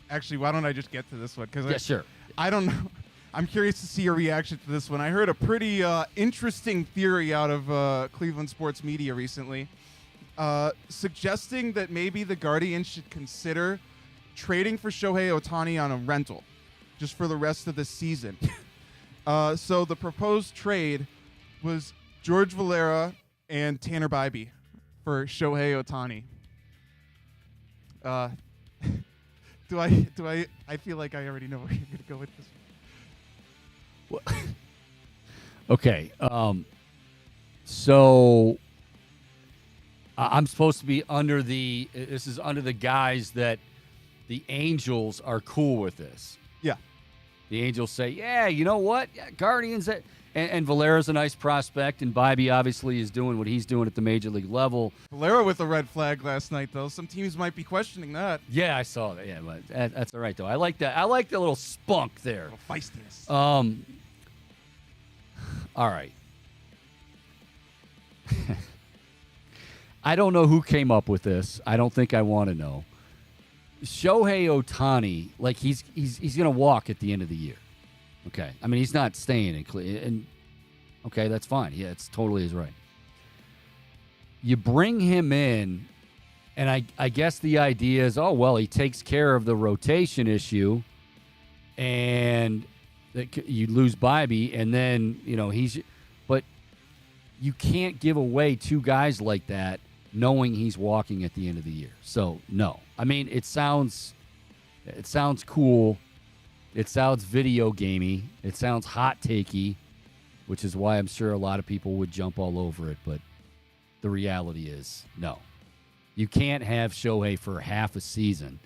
Actually, why don't I just get to this one? Sure. I don't know. I'm curious to see your reaction to this one. I heard a pretty interesting theory out of Cleveland sports media recently, suggesting that maybe the Guardians should consider trading for Shohei Ohtani on a rental just for the rest of the season. So the proposed trade was George Valera and Tanner Bybee for Shohei Ohtani. I feel like I already know where you're going to go with this. Okay. So I'm supposed to be under this is under the guise that the Angels are cool with this. Yeah. The Angels say, yeah, you know what? Yeah, Guardians. And Valera's a nice prospect, and Bybee obviously is doing what he's doing at the major league level. Valera with a red flag last night, though. Some teams might be questioning that. Yeah, I saw that. Yeah, but that's all right, though. I like that. I like the little spunk there. A little feistiness. All right. I don't know who came up with this. I don't think I want to know. Shohei Ohtani, like he's going to walk at the end of the year. Okay. I mean, he's not staying in Cleveland. And okay, that's fine. Yeah, it's totally his right. You bring him in, and I guess the idea is, oh, well, he takes care of the rotation issue, and You lose Bybee, and then but you can't give away two guys like that, knowing he's walking at the end of the year. So no, I mean it sounds cool, it sounds video gamey, it sounds hot takey, which is why I'm sure a lot of people would jump all over it. But the reality is, no, you can't have Shohei for half a season.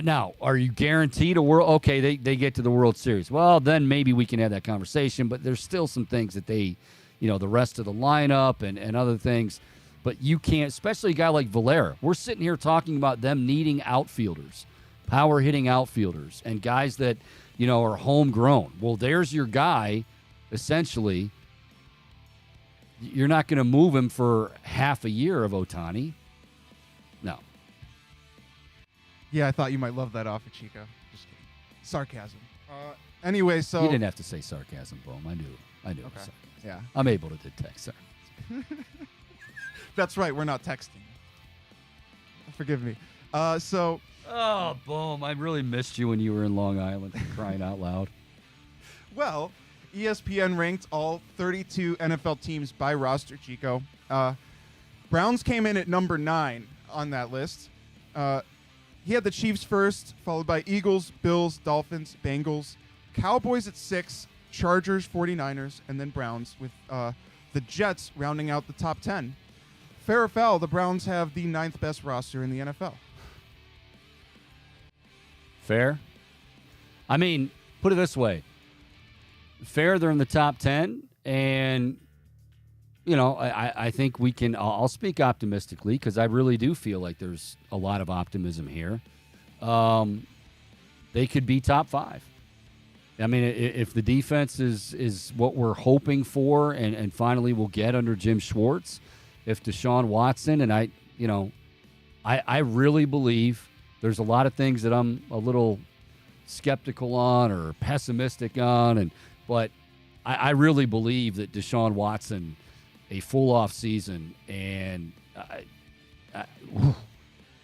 Now, are you guaranteed a world? Okay, they get to the World Series. Well, then maybe we can have that conversation. But there's still some things that the rest of the lineup and other things. But you can't, especially a guy like Valera. We're sitting here talking about them needing outfielders, power hitting outfielders, and guys that are homegrown. Well, there's your guy. Essentially, you're not going to move him for half a year of Ohtani. No. Yeah, I thought you might love that off of Chico. Just kidding. Sarcasm. Anyway, so you didn't have to say sarcasm, Boom. I knew. It was sarcasm. Yeah, I'm able to detect sarcasm. That's right. We're not texting. Forgive me. Oh, Boom. I really missed you when you were in Long Island, crying out loud. Well, ESPN ranked all 32 NFL teams by roster, Chico. Browns came in at number 9 on that list. He had the Chiefs first, followed by Eagles, Bills, Dolphins, Bengals, Cowboys at 6, Chargers, 49ers, and then Browns, with the Jets rounding out the top 10. Fair or foul, the Browns have the 9th best roster in the NFL. Fair? I mean, put it this way. Fair, they're in the top 10, and I think we can. I'll speak optimistically because I really do feel like there's a lot of optimism here. They could be top 5. I mean, if the defense is what we're hoping for, and finally we'll get under Jim Schwartz, if Deshaun Watson, and I really believe there's a lot of things that I'm a little skeptical on or pessimistic on, but I really believe that Deshaun Watson, a full off season, and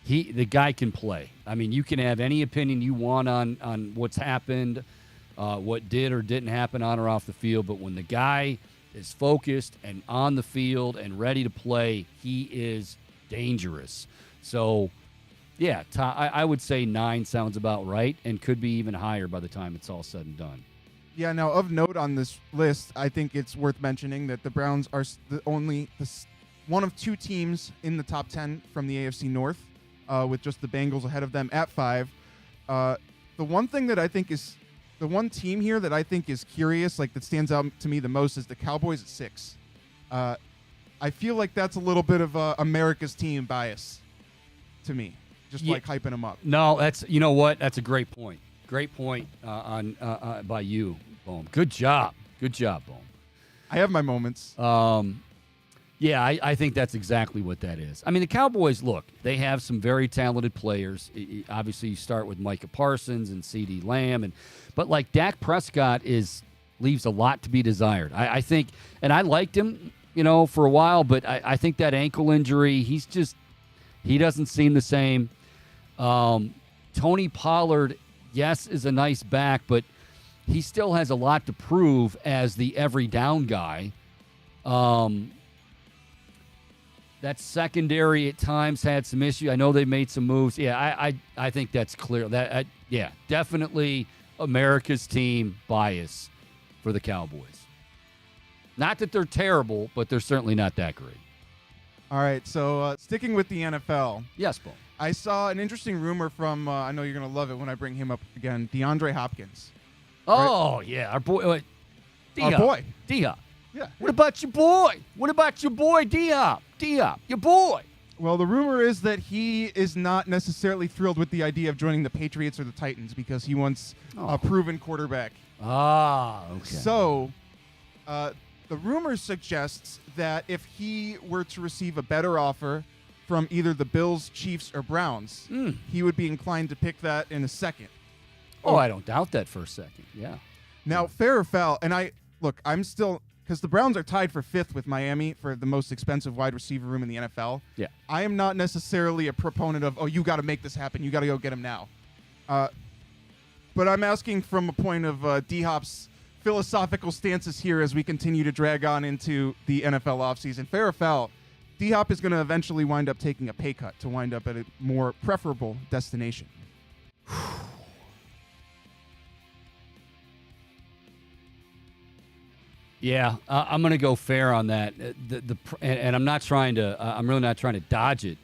the guy can play. I mean, you can have any opinion you want on what's happened, what did or didn't happen on or off the field, but when the guy is focused and on the field and ready to play, he is dangerous. So, yeah, I would say 9 sounds about right, and could be even higher by the time it's all said and done. Yeah, now of note on this list, I think it's worth mentioning that the Browns are one of 2 teams in the top 10 from the AFC North, with just the Bengals ahead of them at 5. The one thing that I think is the one team here that I think is curious, like that stands out to me the most, is the Cowboys at 6. I feel like that's a little bit of America's team bias to me, just like hyping them up. No, that's what? That's a great point. Great point by you, Boom. Good job, Boom. I have my moments. Yeah, I think that's exactly what that is. I mean, the Cowboys, look, they have some very talented players. Obviously, you start with Micah Parsons and CeeDee Lamb, but like Dak Prescott leaves a lot to be desired. I think, and I liked him, for a while, but I think that ankle injury, he doesn't seem the same. Tony Pollard, yes, is a nice back, but he still has a lot to prove as the every down guy. That secondary at times had some issues. I know they made some moves. Yeah, I think that's clear. Definitely America's team bias for the Cowboys. Not that they're terrible, but they're certainly not that great. All right, so sticking with the NFL. Yes, Paul. I saw an interesting rumor from, I know you're going to love it when I bring him up again, DeAndre Hopkins. Oh, right? Yeah, our boy. Our boy. D-Hop. Yeah. What about your boy? What about your boy, D-Hop? D-Hop, your boy. Well, the rumor is that he is not necessarily thrilled with the idea of joining the Patriots or the Titans because he wants a proven quarterback. Ah, okay. So, the rumor suggests that if he were to receive a better offer from either the Bills, Chiefs, or Browns, he would be inclined to pick that in a second. Oh, I don't doubt that for a second. Yeah. Now, fair or foul, and I'm still, because the Browns are tied for 5th with Miami for the most expensive wide receiver room in the NFL. Yeah. I am not necessarily a proponent of, you got to make this happen. You got to go get him now. But I'm asking from a point of D-Hop's philosophical stances here as we continue to drag on into the NFL offseason. Fair or foul, D-Hop is going to eventually wind up taking a pay cut to wind up at a more preferable destination. Yeah, I'm going to go fair on that. And I'm not trying to. I'm really not trying to dodge it.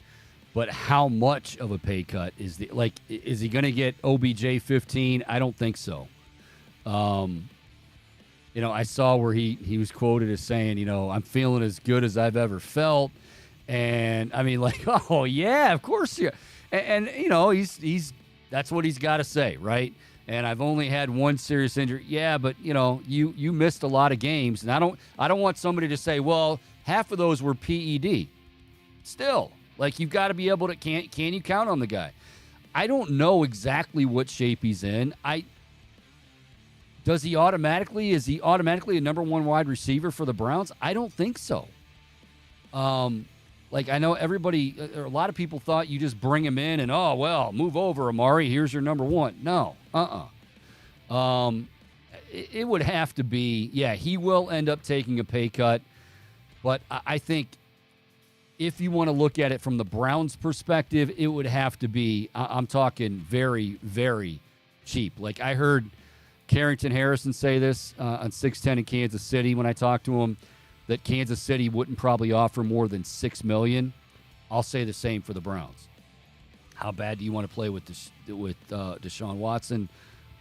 But how much of a pay cut is is he going to get OBJ 15? I don't think so. I saw where he was quoted as saying, I'm feeling as good as I've ever felt, and I mean, oh yeah, of course, yeah, and he's that's what he's got to say, right? And I've only had one serious injury, yeah, but you missed a lot of games, and I don't want somebody to say, well, half of those were PED. Still. You've got to be able to, can you count on the guy? I don't know exactly what shape he's in. Is he automatically a number one wide receiver for the Browns? I don't think so. I know a lot of people thought you just bring him in and, move over, Amari, here's your number one. No, it would have to be, yeah, he will end up taking a pay cut, but I think if you want to look at it from the Browns' perspective, it would have to be, I'm talking very, very cheap. I heard Carrington Harrison say this on 610 in Kansas City when I talked to him, that Kansas City wouldn't probably offer more than $6 million. I'll say the same for the Browns. How bad do you want to play with Deshaun Watson?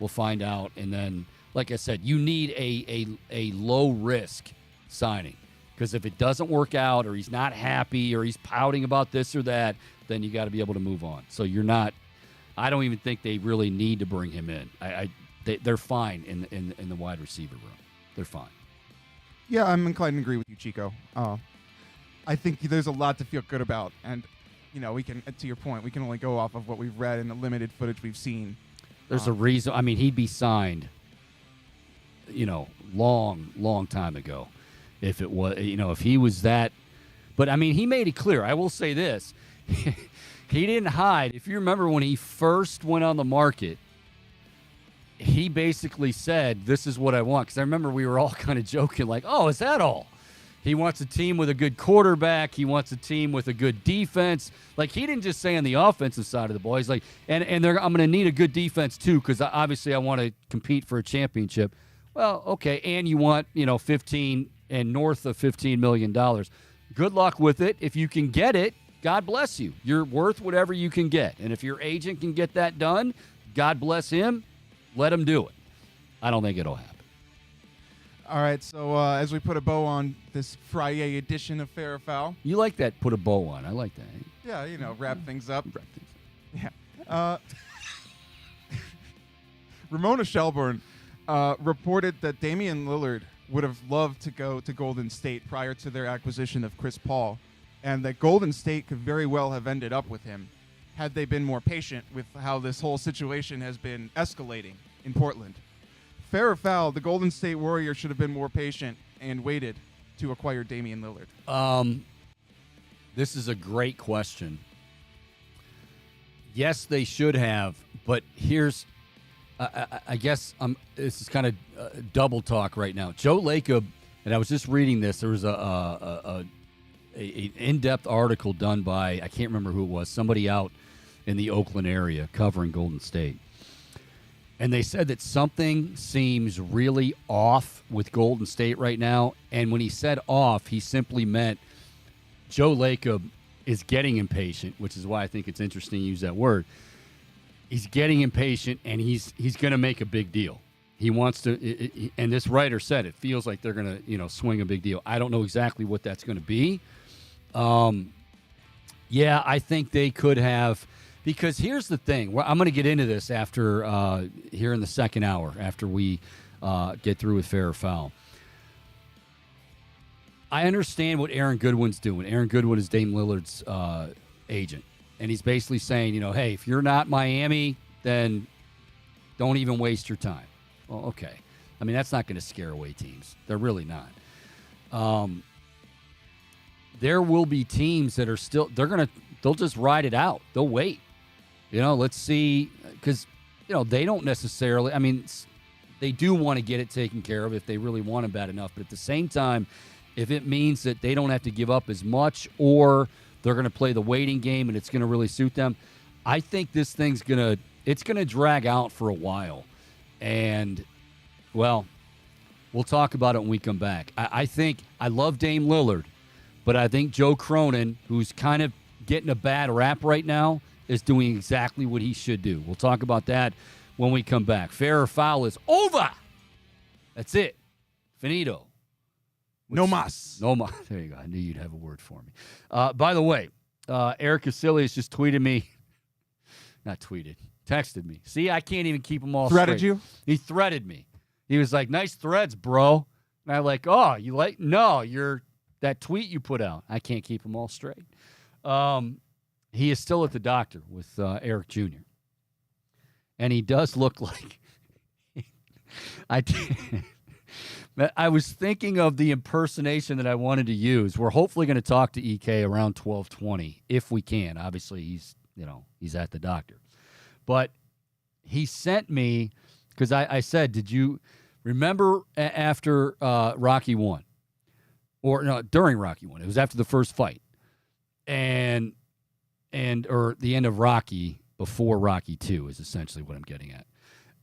We'll find out. And then, like I said, you need a low-risk signing. Because if it doesn't work out, or he's not happy, or he's pouting about this or that, then you got to be able to move on. So I don't even think they really need to bring him in. They're fine in the wide receiver room. They're fine. Yeah, I'm inclined to agree with you, Chico. I think there's a lot to feel good about, and we can, to your point, we can only go off of what we've read and the limited footage we've seen. There's a reason. I mean, he'd be signed, long time ago. If it was, if he was that, but I mean, he made it clear. I will say this. He didn't hide. If you remember when he first went on the market, he basically said, this is what I want. Because I remember we were all kind of joking is that all? He wants a team with a good quarterback. He wants a team with a good defense. He didn't just say on the offensive side of the ball. He's like, and I'm going to need a good defense too, because obviously I want to compete for a championship. Well, okay, and you want, 15 and north of $15 million. Good luck with it. If you can get it, God bless you. You're worth whatever you can get. And if your agent can get that done, God bless him. Let him do it. I don't think it'll happen. All right, so as we put a bow on this Friday edition of Fair or Foul. You like that, put a bow on. I like that. Yeah, wrap things up. Yeah. Ramona Shelburne reported that Damian Lillard would have loved to go to Golden State prior to their acquisition of Chris Paul, and that Golden State could very well have ended up with him had they been more patient with how this whole situation has been escalating in Portland. Fair or foul, the Golden State Warriors should have been more patient and waited to acquire Damian Lillard. This is a great question. Yes, they should have, but here's I guess this is kind of double talk right now. Joe Lacob, and I was just reading this. There was an in-depth article done by, I can't remember who it was, somebody out in the Oakland area covering Golden State. And they said that something seems really off with Golden State right now. And when he said off, he simply meant Joe Lacob is getting impatient, which is why I think it's interesting to use that word. He's getting impatient, and he's going to make a big deal. He wants to, and this writer said it feels like they're going to, swing a big deal. I don't know exactly what that's going to be. Yeah, I think they could have, because here's the thing. I'm going to get into this after here in the second hour, after we get through with Fair or Foul. I understand what Aaron Goodwin's doing. Aaron Goodwin is Dame Lillard's agent. And he's basically saying, hey, if you're not Miami, then don't even waste your time. Well, okay. I mean, that's not going to scare away teams. They're really not. There will be teams that are still, they'll just ride it out. They'll wait. Let's see, because they don't necessarily. I mean, they do want to get it taken care of if they really want him bad enough. But at the same time, if it means that they don't have to give up as much, or they're going to play the waiting game and it's going to really suit them, I think this thing's going to drag out for a while. And, well, we'll talk about it when we come back. I think I love Dame Lillard, but I think Joe Cronin, who's kind of getting a bad rap right now, is doing exactly what he should do. We'll talk about that when we come back. Fair or foul is over. That's it. Finito. No mas. No mas. There you go. I knew you'd have a word for me. By the way, Erik Kuselias just tweeted me. Not tweeted. Texted me. See, I can't even keep them all Threaded straight. you? He threaded me. He was like, nice threads, bro. And I'm like, oh, you like? No, that tweet you put out. I can't keep them all straight. He is still at the doctor with Eric Jr. And he does look like I was thinking of the impersonation that I wanted to use. We're hopefully going to talk to EK around 12:20 if we can. Obviously, he's at the doctor. But he sent me, because I said, did you remember after Rocky 1? Or no, during Rocky 1. It was after the first fight. Or the end of Rocky before Rocky 2 is essentially what I'm getting at.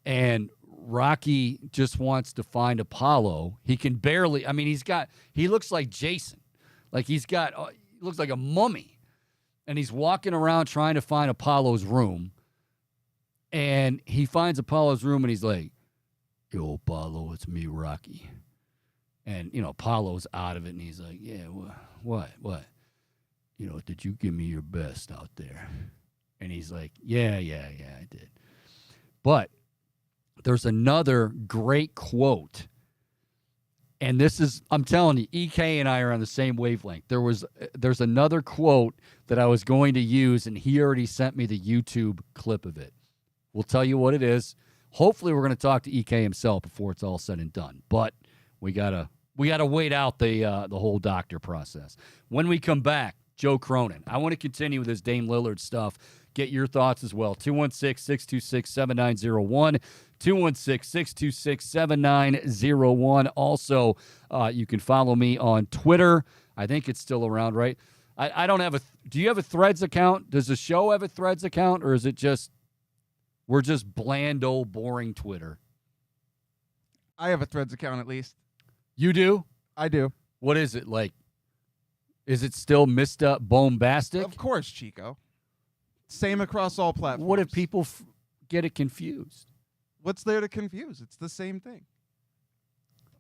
And Rocky just wants to find Apollo. He can barely, I mean, he looks like Jason. Like he looks like a mummy. And he's walking around trying to find Apollo's room. And he finds Apollo's room and he's like, yo, Apollo, it's me, Rocky. And, Apollo's out of it and he's like, yeah, what? Did you give me your best out there? And he's like, yeah, I did. But there's another great quote. And this is, I'm telling you, EK and I are on the same wavelength. There's another quote that I was going to use, and he already sent me the YouTube clip of it. We'll tell you what it is. Hopefully we're going to talk to EK himself before it's all said and done. But we gotta wait out the whole doctor process. When we come back, Joe Cronin. I want to continue with this Dame Lillard stuff. Get your thoughts as well. 216-626-7901. 216-626-7901. Also, you can follow me on Twitter. I think it's still around, right? I don't have do you have a Threads account? Does the show have a Threads account, or is it we're just bland old boring Twitter? I have a Threads account at least. You do? I do. What is it like? Is it still Mr. Bombastic? Of course, Chico. Same across all platforms. What if people get it confused? What's there to confuse? It's the same thing.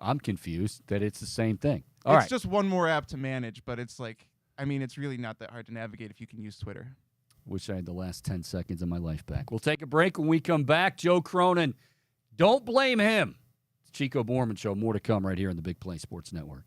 I'm confused that it's the same thing. All right. It's just one more app to manage, but it's like, it's really not that hard to navigate if you can use Twitter. Wish I had the last 10 seconds of my life back. We'll take a break. When we come back, Joe Cronin, don't blame him. It's Chico Bormann Show. More to come right here on the Big Play Sports Network.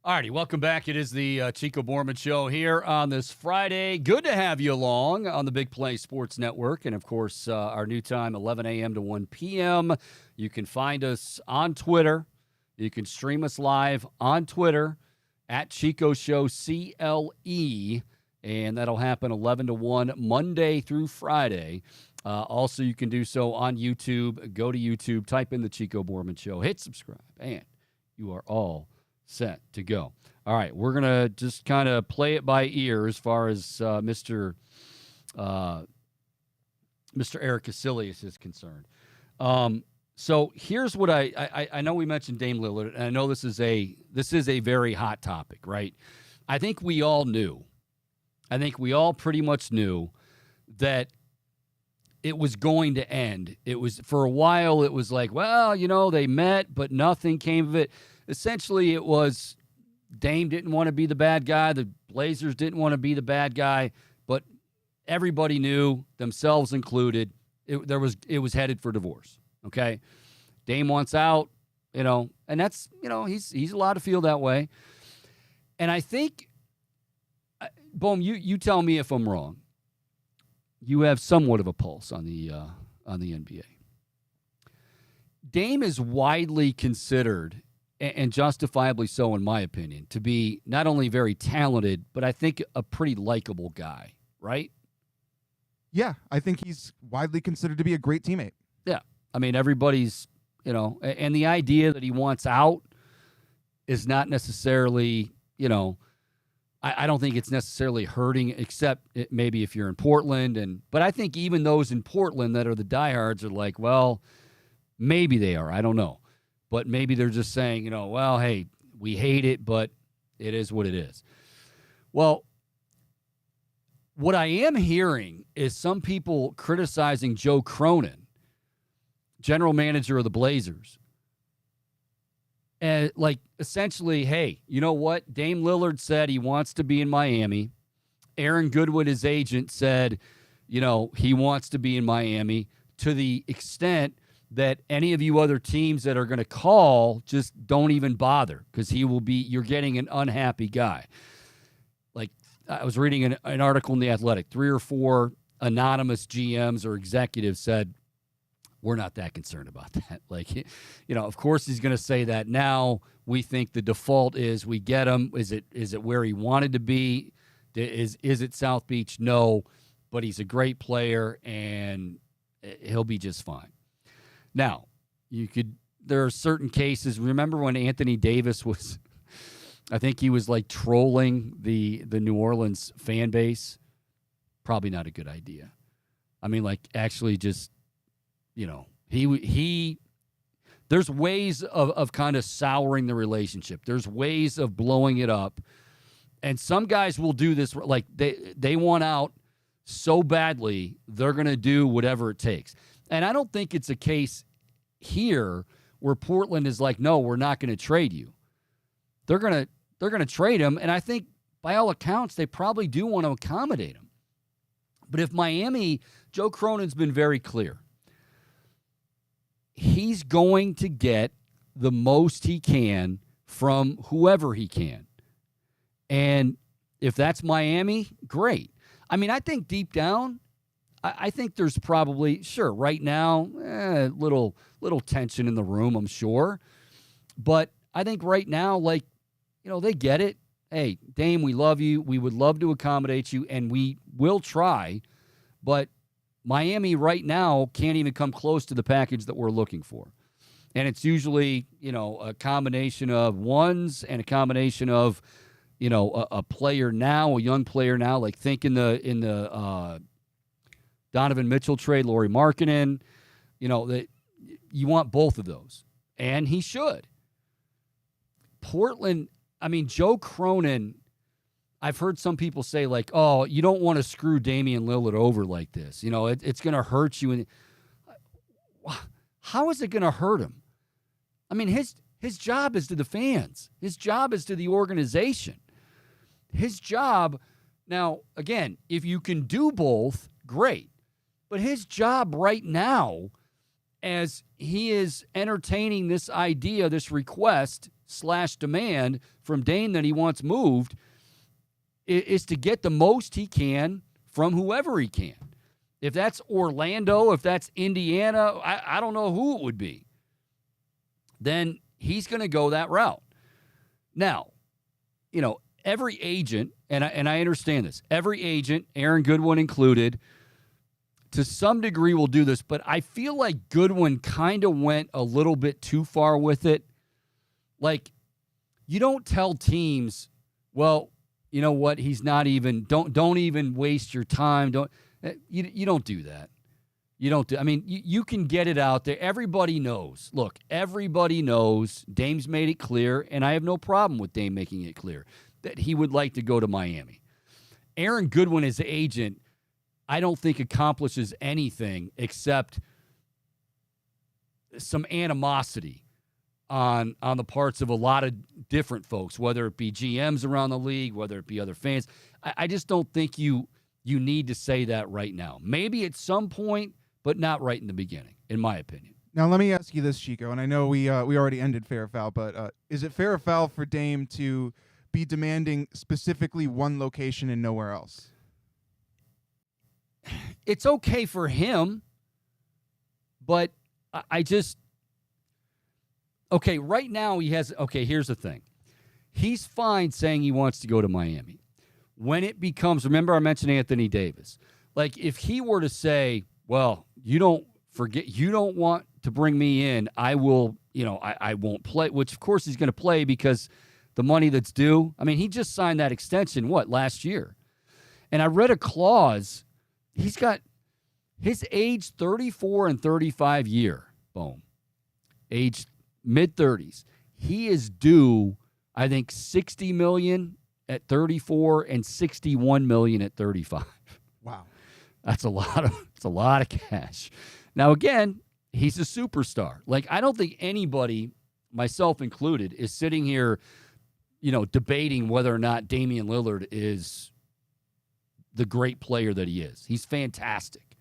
All righty, welcome back. It is the Chico Bormann Show here on this Friday. Good to have you along on the Big Play Sports Network. And, of course, our new time, 11 a.m. to 1 p.m. You can find us on Twitter. You can stream us live on Twitter at Chico Show CLE. And that'll happen 11 to 1 Monday through Friday. Also, you can do so on YouTube. Go to YouTube, type in the Chico Bormann Show, hit subscribe, and you are all set to go. All right, we're going to just kind of play it by ear as far as Mr. Erik Kuselias is concerned. So here's what I know we mentioned Dame Lillard, and I know this is a very hot topic, right? I think we all pretty much knew that it was going to end. It was, for a while, it was like, well, they met, but nothing came of it. Essentially, it was Dame didn't want to be the bad guy. The Blazers didn't want to be the bad guy, but everybody knew, themselves included, it was headed for divorce. Okay, Dame wants out, and that's he's allowed to feel that way. And I think, Boom, you tell me if I'm wrong. You have somewhat of a pulse on the NBA. Dame is widely considered, and justifiably so in my opinion, to be not only very talented, but I think a pretty likable guy, right? Yeah, I think he's widely considered to be a great teammate. Yeah. I mean, everybody's, and the idea that he wants out is not necessarily, I don't think it's necessarily hurting, except maybe if you're in Portland. But I think even those in Portland that are the diehards are like, well, maybe they are. I don't know. But maybe they're just saying, well, hey, we hate it, but it is what it is. Well, what I am hearing is some people criticizing Joe Cronin, general manager of the Blazers. And essentially, hey, you know what? Dame Lillard said he wants to be in Miami. Aaron Goodwin, his agent, said, he wants to be in Miami, to the extent that any of you other teams that are going to call, just don't even bother, because you're getting an unhappy guy. I was reading an article in The Athletic. 3 or 4 anonymous GMs or executives said, we're not that concerned about that. Of course he's going to say that now. We think the default is we get him. Is it where he wanted to be? Is it South Beach? No, but he's a great player and he'll be just fine. Now, there are certain cases. Remember when Anthony Davis was, I think he was trolling the New Orleans fan base? Probably not a good idea. I mean, actually just, there's ways of kind of souring the relationship. There's ways of blowing it up. And some guys will do this, they want out so badly, they're going to do whatever it takes. And I don't think it's a case here where Portland is like, no, we're not going to trade you. They're going to trade him, and I think by all accounts they probably do want to accommodate him. But if Miami, Joe Cronin's been very clear. He's going to get the most he can from whoever he can. And if that's Miami, great. I mean, I think deep down, I think there's probably, sure, right now, little tension in the room, I'm sure. But I think right now, they get it. Hey, Dame, we love you. We would love to accommodate you, and we will try. But Miami right now can't even come close to the package that we're looking for. And it's usually, a combination of ones and a combination of, a player now, a young player now, think in the Donovan Mitchell trade, Lauri Markkanen, that you want both of those. And he should. Portland, Joe Cronin, I've heard some people say, oh, you don't want to screw Damian Lillard over like this. It's going to hurt you. And how is it going to hurt him? His job is to the fans. His job is to the organization. His job, now, again, if you can do both, great. But his job right now, as he is entertaining this idea, this request, / demand from Dame that he wants moved is to get the most he can from whoever he can. If that's Orlando, if that's Indiana, I don't know who it would be. Then he's going to go that route. Now, every agent, and I understand this, every agent, Aaron Goodwin included, to some degree will do this, but I feel like Goodwin kind of went a little bit too far with it. Like, you don't tell teams, well, you know what, he's not even, don't even waste your time. You don't do that. You don't do. I mean, you can get it out there. Everybody knows. Look, everybody knows. Dame's made it clear, and I have no problem with Dame making it clear that he would like to go to Miami. Aaron Goodwin as agent, I don't think accomplishes anything except some animosity on the parts of a lot of different folks, whether it be GMs around the league, whether it be other fans. I just don't think you need to say that right now. Maybe at some point, but not right in the beginning, in my opinion. Now, let me ask you this, Chico, and I know we already ended fair or foul, but is it fair or foul for Dame to be demanding specifically one location and nowhere else? It's okay for him, but I just... Okay, right now he has... Okay, here's the thing. He's fine saying he wants to go to Miami. When it becomes... Remember I mentioned Anthony Davis. Like, if he were to say, well, you don't want to bring me in, I will, I won't play, which of course he's going to play because the money that's due. I mean, he just signed that extension, last year? And I read a clause. He's got his age 34 and 35 year, boom, age mid-30s. He is due, I think, $60 million at 34 and $61 million at 35. Wow. That's a lot of cash. Now, again, he's a superstar. Like, I don't think anybody, myself included, is sitting here, debating whether or not Damian Lillard is the great player that he is. He's fantastic.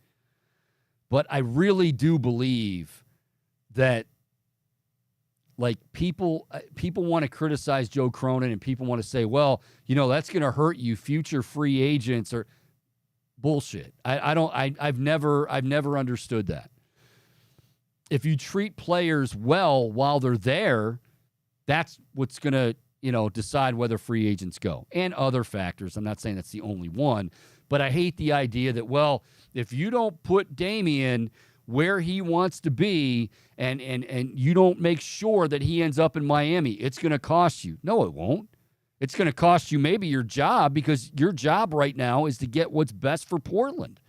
But I really do believe that, like, people want to criticize Joe Cronin, and people want to say, well, that's going to hurt you, future free agents, or bullshit. I've never understood that. If you treat players well while they're there, that's what's going to, decide whether free agents go, and other factors. I'm not saying that's the only one, but I hate the idea that, well, if you don't put Damian where he wants to be and you don't make sure that he ends up in Miami, it's going to cost you. No, it won't. It's going to cost you maybe your job, because your job right now is to get what's best for Portland.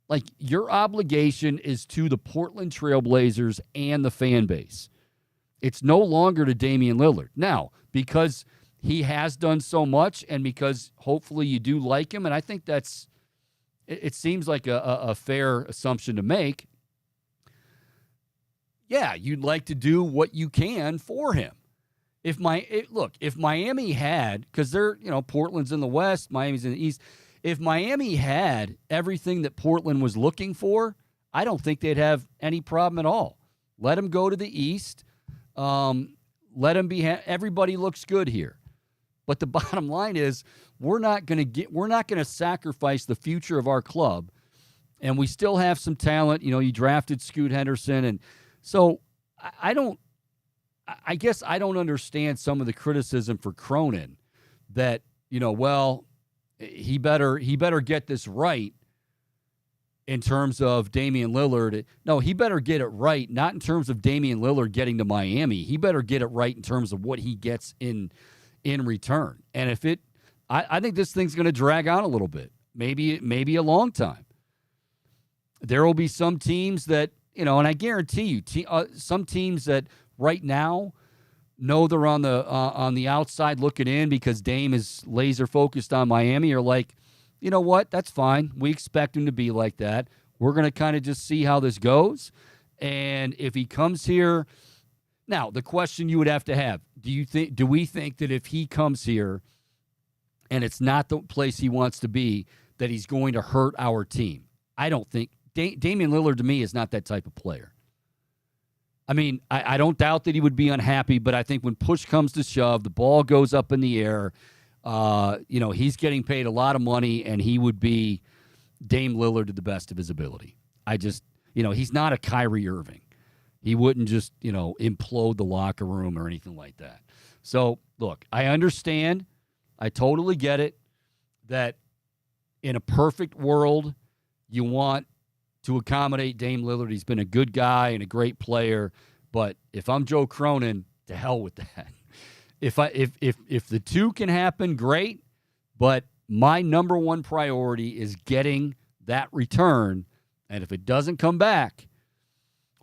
Like, your obligation is to the Portland Trailblazers and the fan base. It's no longer to Damian Lillard. Now, because he has done so much, and because hopefully you do like him, and I think it seems like a fair assumption to make, yeah, you'd like to do what you can for him. If Miami had, because they're, Portland's in the West, Miami's in the East. If Miami had everything that Portland was looking for, I don't think they'd have any problem at all. Let him go to the East. Let him be. Everybody looks good here. But the bottom line is, we're not going to sacrifice the future of our club, and we still have some talent. You drafted Scoot Henderson, and so I guess I don't understand some of the criticism for Cronin that, well, he better get this right in terms of Damian Lillard. No, he better get it right, not in terms of Damian Lillard getting to Miami. He better get it right in terms of what he gets in return. And I think this thing's going to drag on a little bit, maybe a long time. There will be some teams that, and I guarantee you, some teams that right now know they're on the outside looking in because Dame is laser focused on Miami, are like, you know what, that's fine. We expect him to be like that. We're going to kind of just see how this goes. And if he comes here, now the question you would have to have, do we think that if he comes here and it's not the place he wants to be, that he's going to hurt our team? I don't think. Damian Lillard, to me, is not that type of player. I mean, I don't doubt that he would be unhappy, but I think when push comes to shove, the ball goes up in the air. He's getting paid a lot of money, and he would be Dame Lillard to the best of his ability. He's not a Kyrie Irving. He wouldn't just, implode the locker room or anything like that. So, look, I understand. I totally get it that in a perfect world, you want to accommodate Dame Lillard. He's been a good guy and a great player. But if I'm Joe Cronin, to hell with that. If the two can happen, great. But my number one priority is getting that return. And if it doesn't come back,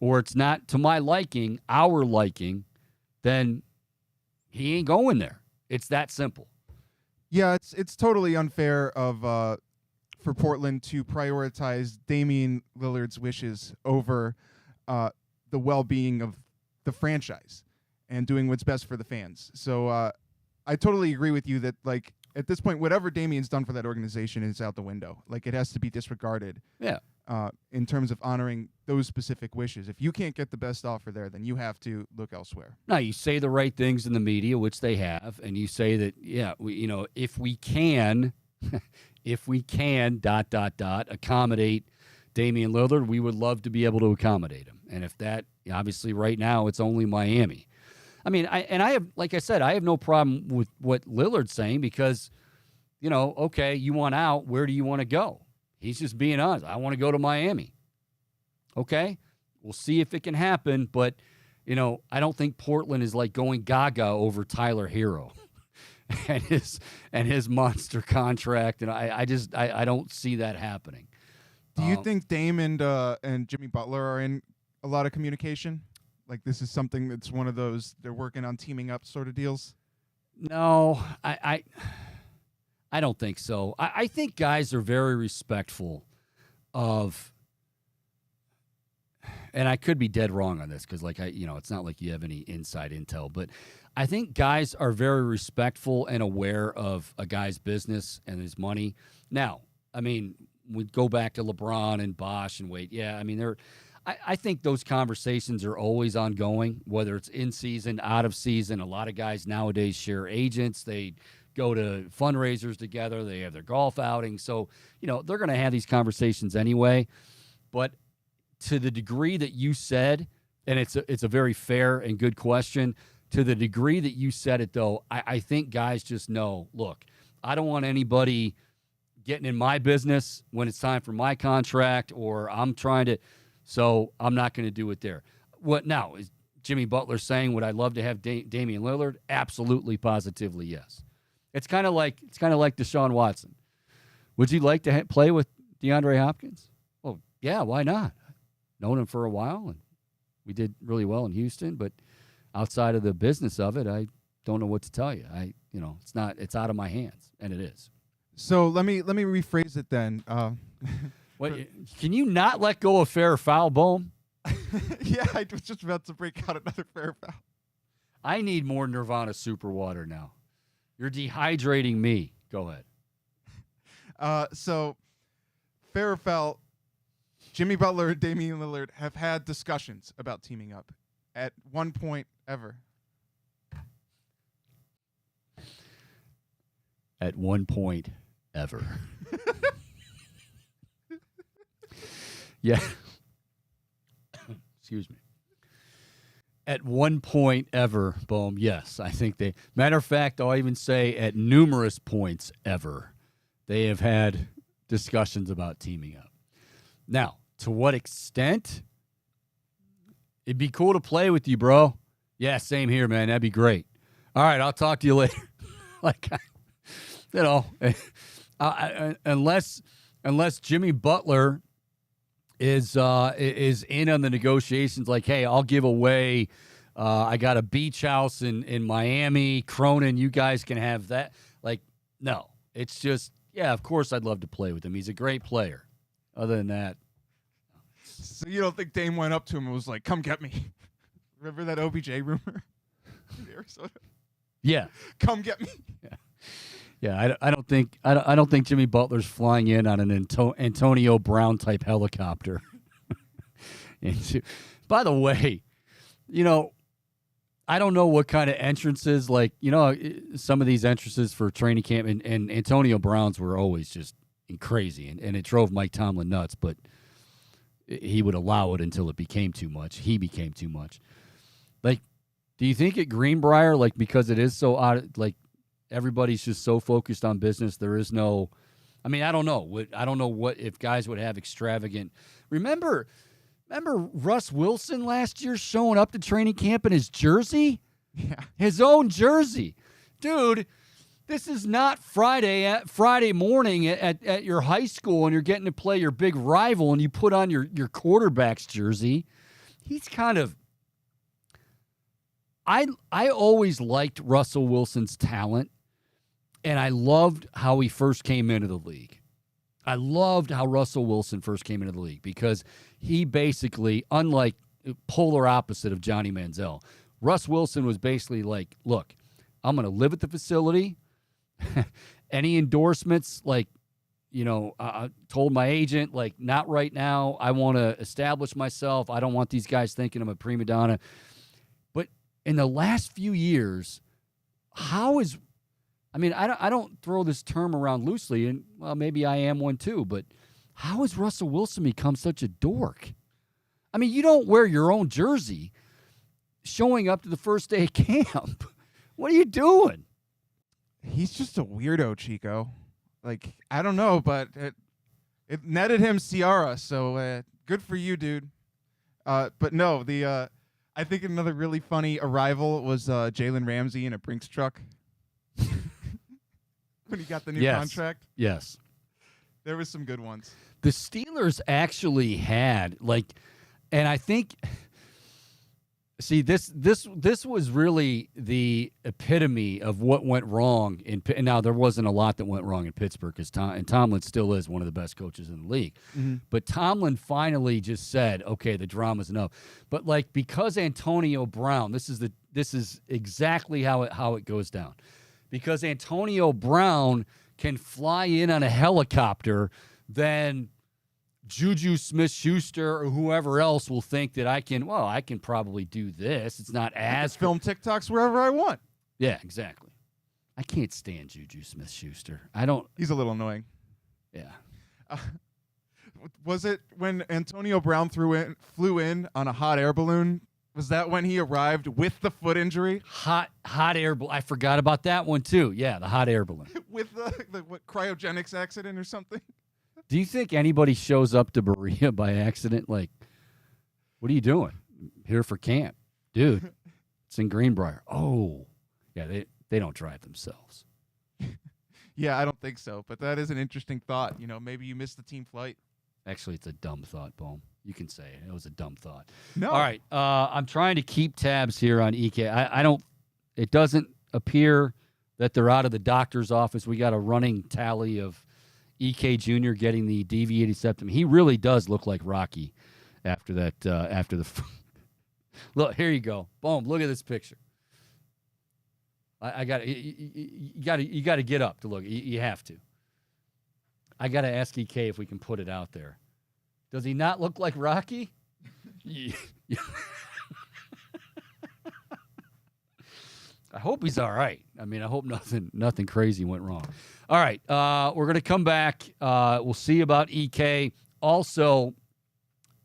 or it's not to my liking, our liking, then he ain't going there. It's that simple. Yeah, it's totally unfair for Portland to prioritize Damian Lillard's wishes over the well-being of the franchise and doing what's best for the fans. So I totally agree with you that, like, at this point, whatever Damian's done for that organization is out the window. Like, it has to be disregarded. Yeah. In terms of honoring those specific wishes. If you can't get the best offer there, then you have to look elsewhere. Now, you say the right things in the media, which they have, and you say that, if we can, accommodate Damian Lillard, we would love to be able to accommodate him. And if that, obviously right now, it's only Miami. I mean, I have no problem with what Lillard's saying because, okay, you want out, where do you want to go? He's just being honest. I want to go to Miami. Okay, we'll see if it can happen, but, I don't think Portland is like going gaga over Tyler Hero and his monster contract, and I don't see that happening. Do you think Dame and Jimmy Butler are in a lot of communication? Like, this is something that's one of those they're working on teaming up sort of deals? No, I don't think so. I think guys are very respectful of, and I could be dead wrong on this because, it's not like you have any inside intel, but I think guys are very respectful and aware of a guy's business and his money. Now, I mean, we go back to LeBron and Bosh and Wade. Yeah, I mean, I think those conversations are always ongoing, whether it's in season, out of season. A lot of guys nowadays share agents. They go to fundraisers together. They have their golf outings. So, they're going to have these conversations anyway. But to the degree that you said, and it's a very fair and good question, to the degree that you said it, though, I think guys just know, look, I don't want anybody getting in my business when it's time for my contract, or I'm trying to, so I'm not going to do it there. What now? Is Jimmy Butler saying, would I love to have Damian Lillard? Absolutely, positively, yes. It's kind of like Deshaun Watson. Would you like to play with DeAndre Hopkins? Well, yeah, why not? Known him for a while, and we did really well in Houston. But outside of the business of it, I don't know what to tell you. It's out of my hands, and it is. So let me rephrase it then. What? Can you not let go of fair foul, Bohm? Yeah, I was just about to break out another fair foul. I need more Nirvana Super Water now. You're dehydrating me. Go ahead. So, fair or foul, Jimmy Butler and Damian Lillard have had discussions about teaming up at one point ever. At one point ever. Yeah. Excuse me. At one point ever, Boom, yes. I think they, matter of fact, I'll even say at numerous points ever, they have had discussions about teaming up. Now, to what extent? It'd be cool to play with you, bro. Yeah, same here, man. That'd be great. All right, I'll talk to you later. Unless Jimmy Butler is in on the negotiations, like, hey, I'll give away, I got a beach house in Miami, Cronin, you guys can have that. Like, no, it's just, yeah, of course I'd love to play with him. He's a great player. Other than that. So you don't think Dame went up to him and was like, come get me? Remember that OBJ rumor in Arizona? Yeah. Come get me. Yeah. Yeah, I don't think Jimmy Butler's flying in on an Antonio Brown type helicopter. By the way, you know, I don't know what kind of entrances, like, some of these entrances for training camp, and Antonio Brown's were always just crazy, and it drove Mike Tomlin nuts, but he would allow it until it became too much. He became too much. Like, do you think at Greenbrier, like, because it is so odd, like, everybody's just so focused on business, there is no, I mean, I don't know. I don't know what if guys would have extravagant. Remember Russ Wilson last year showing up to training camp in his jersey? Yeah. His own jersey. Dude, this is not Friday morning at your high school and you're getting to play your big rival and you put on your quarterback's jersey. He's kind of I always liked Russell Wilson's talent, and I loved how he first came into the league. I loved how Russell Wilson first came into the league because he basically, unlike polar opposite of Johnny Manziel, Russ Wilson was basically like, look, I'm going to live at the facility. Any endorsements, like, I told my agent, like, not right now. I want to establish myself. I don't want these guys thinking I'm a prima donna. But in the last few years, I don't throw this term around loosely, and, well, maybe I am one too, but how has Russell Wilson become such a dork? I mean, you don't wear your own jersey showing up to the first day of camp. What are you doing? He's just a weirdo, Chico. Like, I don't know, but it netted him Ciara, so good for you, dude. But no, I think another really funny arrival was Jalen Ramsey in a Brinks truck. When he got the new contract. Yes. There was some good ones. The Steelers actually had, like, and I think, see, this was really the epitome of what went wrong and now there wasn't a lot that went wrong in Pittsburgh because Tomlin still is one of the best coaches in the league. Mm-hmm. But Tomlin finally just said, okay, the drama's enough. But, like, because Antonio Brown, this is exactly how it goes down. Because Antonio Brown can fly in on a helicopter, then Juju Smith-Schuster or whoever else will think that I can probably do this. It's not as film TikToks wherever I want. Yeah, exactly. I can't stand Juju Smith-Schuster. I don't. He's a little annoying. Yeah. Was it when Antonio Brown flew in on a hot air balloon? Was that when he arrived with the foot injury? Hot air balloon. I forgot about that one too. Yeah, the hot air balloon. With the cryogenics accident or something? Do you think anybody shows up to Berea by accident? Like, what are you doing? Here for camp. Dude, it's in Greenbrier. Oh, yeah, they don't drive themselves. Yeah, I don't think so. But that is an interesting thought. Maybe you missed the team flight. Actually, it's a dumb thought, Bohm. You can say it. It was a dumb thought. No. All right. I'm trying to keep tabs here on EK. I don't. It doesn't appear that they're out of the doctor's office. We got a running tally of EK Jr. getting the deviated septum. He really does look like Rocky after that. After the look, here you go. Boom! Look at this picture. I got you got to get up to look. You have to. I got to ask EK if we can put it out there. Does he not look like Rocky? I hope he's all right. I mean, I hope nothing crazy went wrong. All right, we're going to come back. We'll see about EK. Also,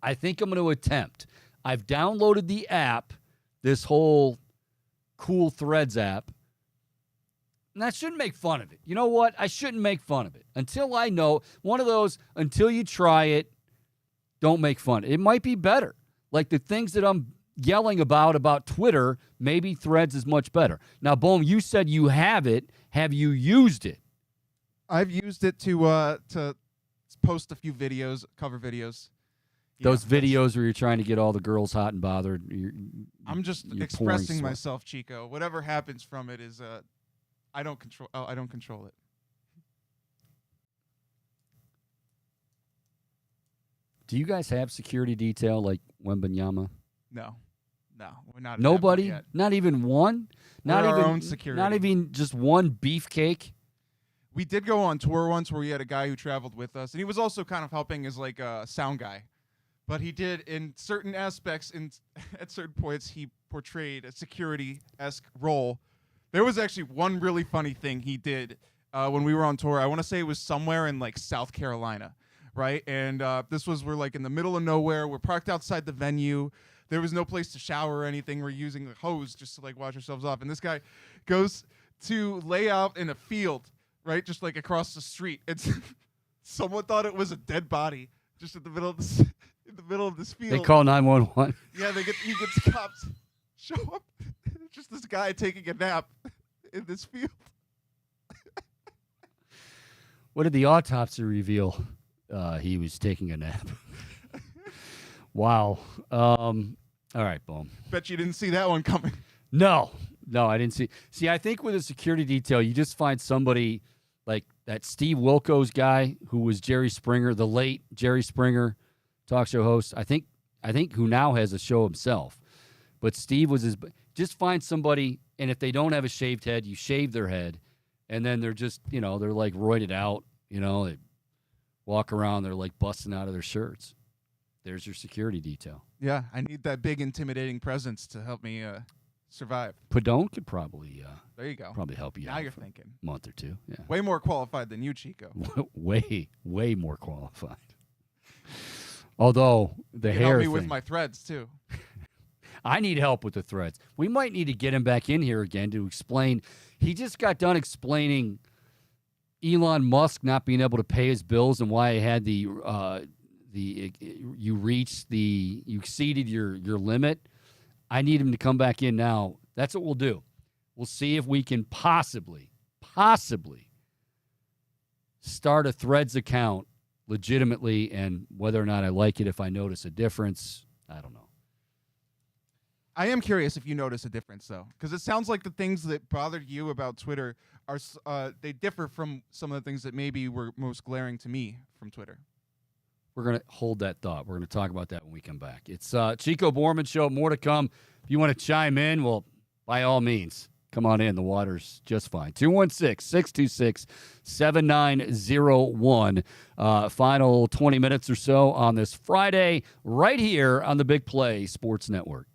I think I'm going to attempt. I've downloaded the app, this whole Cool Threads app. And I shouldn't make fun of it. You know what? I shouldn't make fun of it. Until I know, one of those, until you try it, don't make fun. It might be better. Like the things that I'm yelling about Twitter, maybe Threads is much better. Now, Bohm, you said you have it. Have you used it? I've used it to post a few videos, cover videos. Those videos where you're trying to get all the girls hot and bothered. I'm just expressing myself, Chico. Whatever happens from it is I don't control it. Do you guys have security detail like Wembanyama? No, we're not. Nobody, yet. Not even one. Not we're even our own security. Not even just one beefcake. We did go on tour once where we had a guy who traveled with us, and he was also kind of helping as like a sound guy. but he did in certain aspects. At certain points, he portrayed a security-esque role. There was actually one really funny thing he did when we were on tour. I want to say it was somewhere in like South Carolina, right? And we're like in the middle of nowhere. We're parked outside the venue. There was no place to shower or anything. We're using the hose just to like wash ourselves off. And this guy goes to lay out in a field, right, just like across the street. It's someone thought it was a dead body just in the middle of this field. They call 911. Yeah, he gets cops show up. Just this guy taking a nap in this field. What did the autopsy reveal? He was taking a nap. Wow. All right, boom. Bet you didn't see that one coming. No, I didn't see. See, I think with a security detail, you just find somebody like that Steve Wilkos guy who was Jerry Springer, the late Jerry Springer talk show host. I think who now has a show himself. But Steve was his. Just find somebody, and if they don't have a shaved head, you shave their head, and then they're just, they're like roided out. They walk around, they're like busting out of their shirts. There's your security detail. Yeah, I need that big, intimidating presence to help me survive. Padone could probably there you go. Probably help you now out you're for thinking. a month or two. Yeah. Way more qualified than you, Chico. way more qualified. Although the you hair help me thing, with my threads too. I need help with the threads. We might need to get him back in here again to explain. He just got done explaining Elon Musk not being able to pay his bills and why he had you exceeded your limit. I need him to come back in now. That's what we'll do. We'll see if we can possibly start a Threads account legitimately, and whether or not I like it, if I notice a difference, I don't know. I am curious if you notice a difference, though, because it sounds like the things that bothered you about Twitter are they differ from some of the things that maybe were most glaring to me from Twitter. We're going to hold that thought. We're going to talk about that when we come back. It's Chico Bormann Show. More to come. If you want to chime in, well, by all means, come on in. The water's just fine. 216-626-7901. Final 20 minutes or so on this Friday right here on the Big Play Sports Network.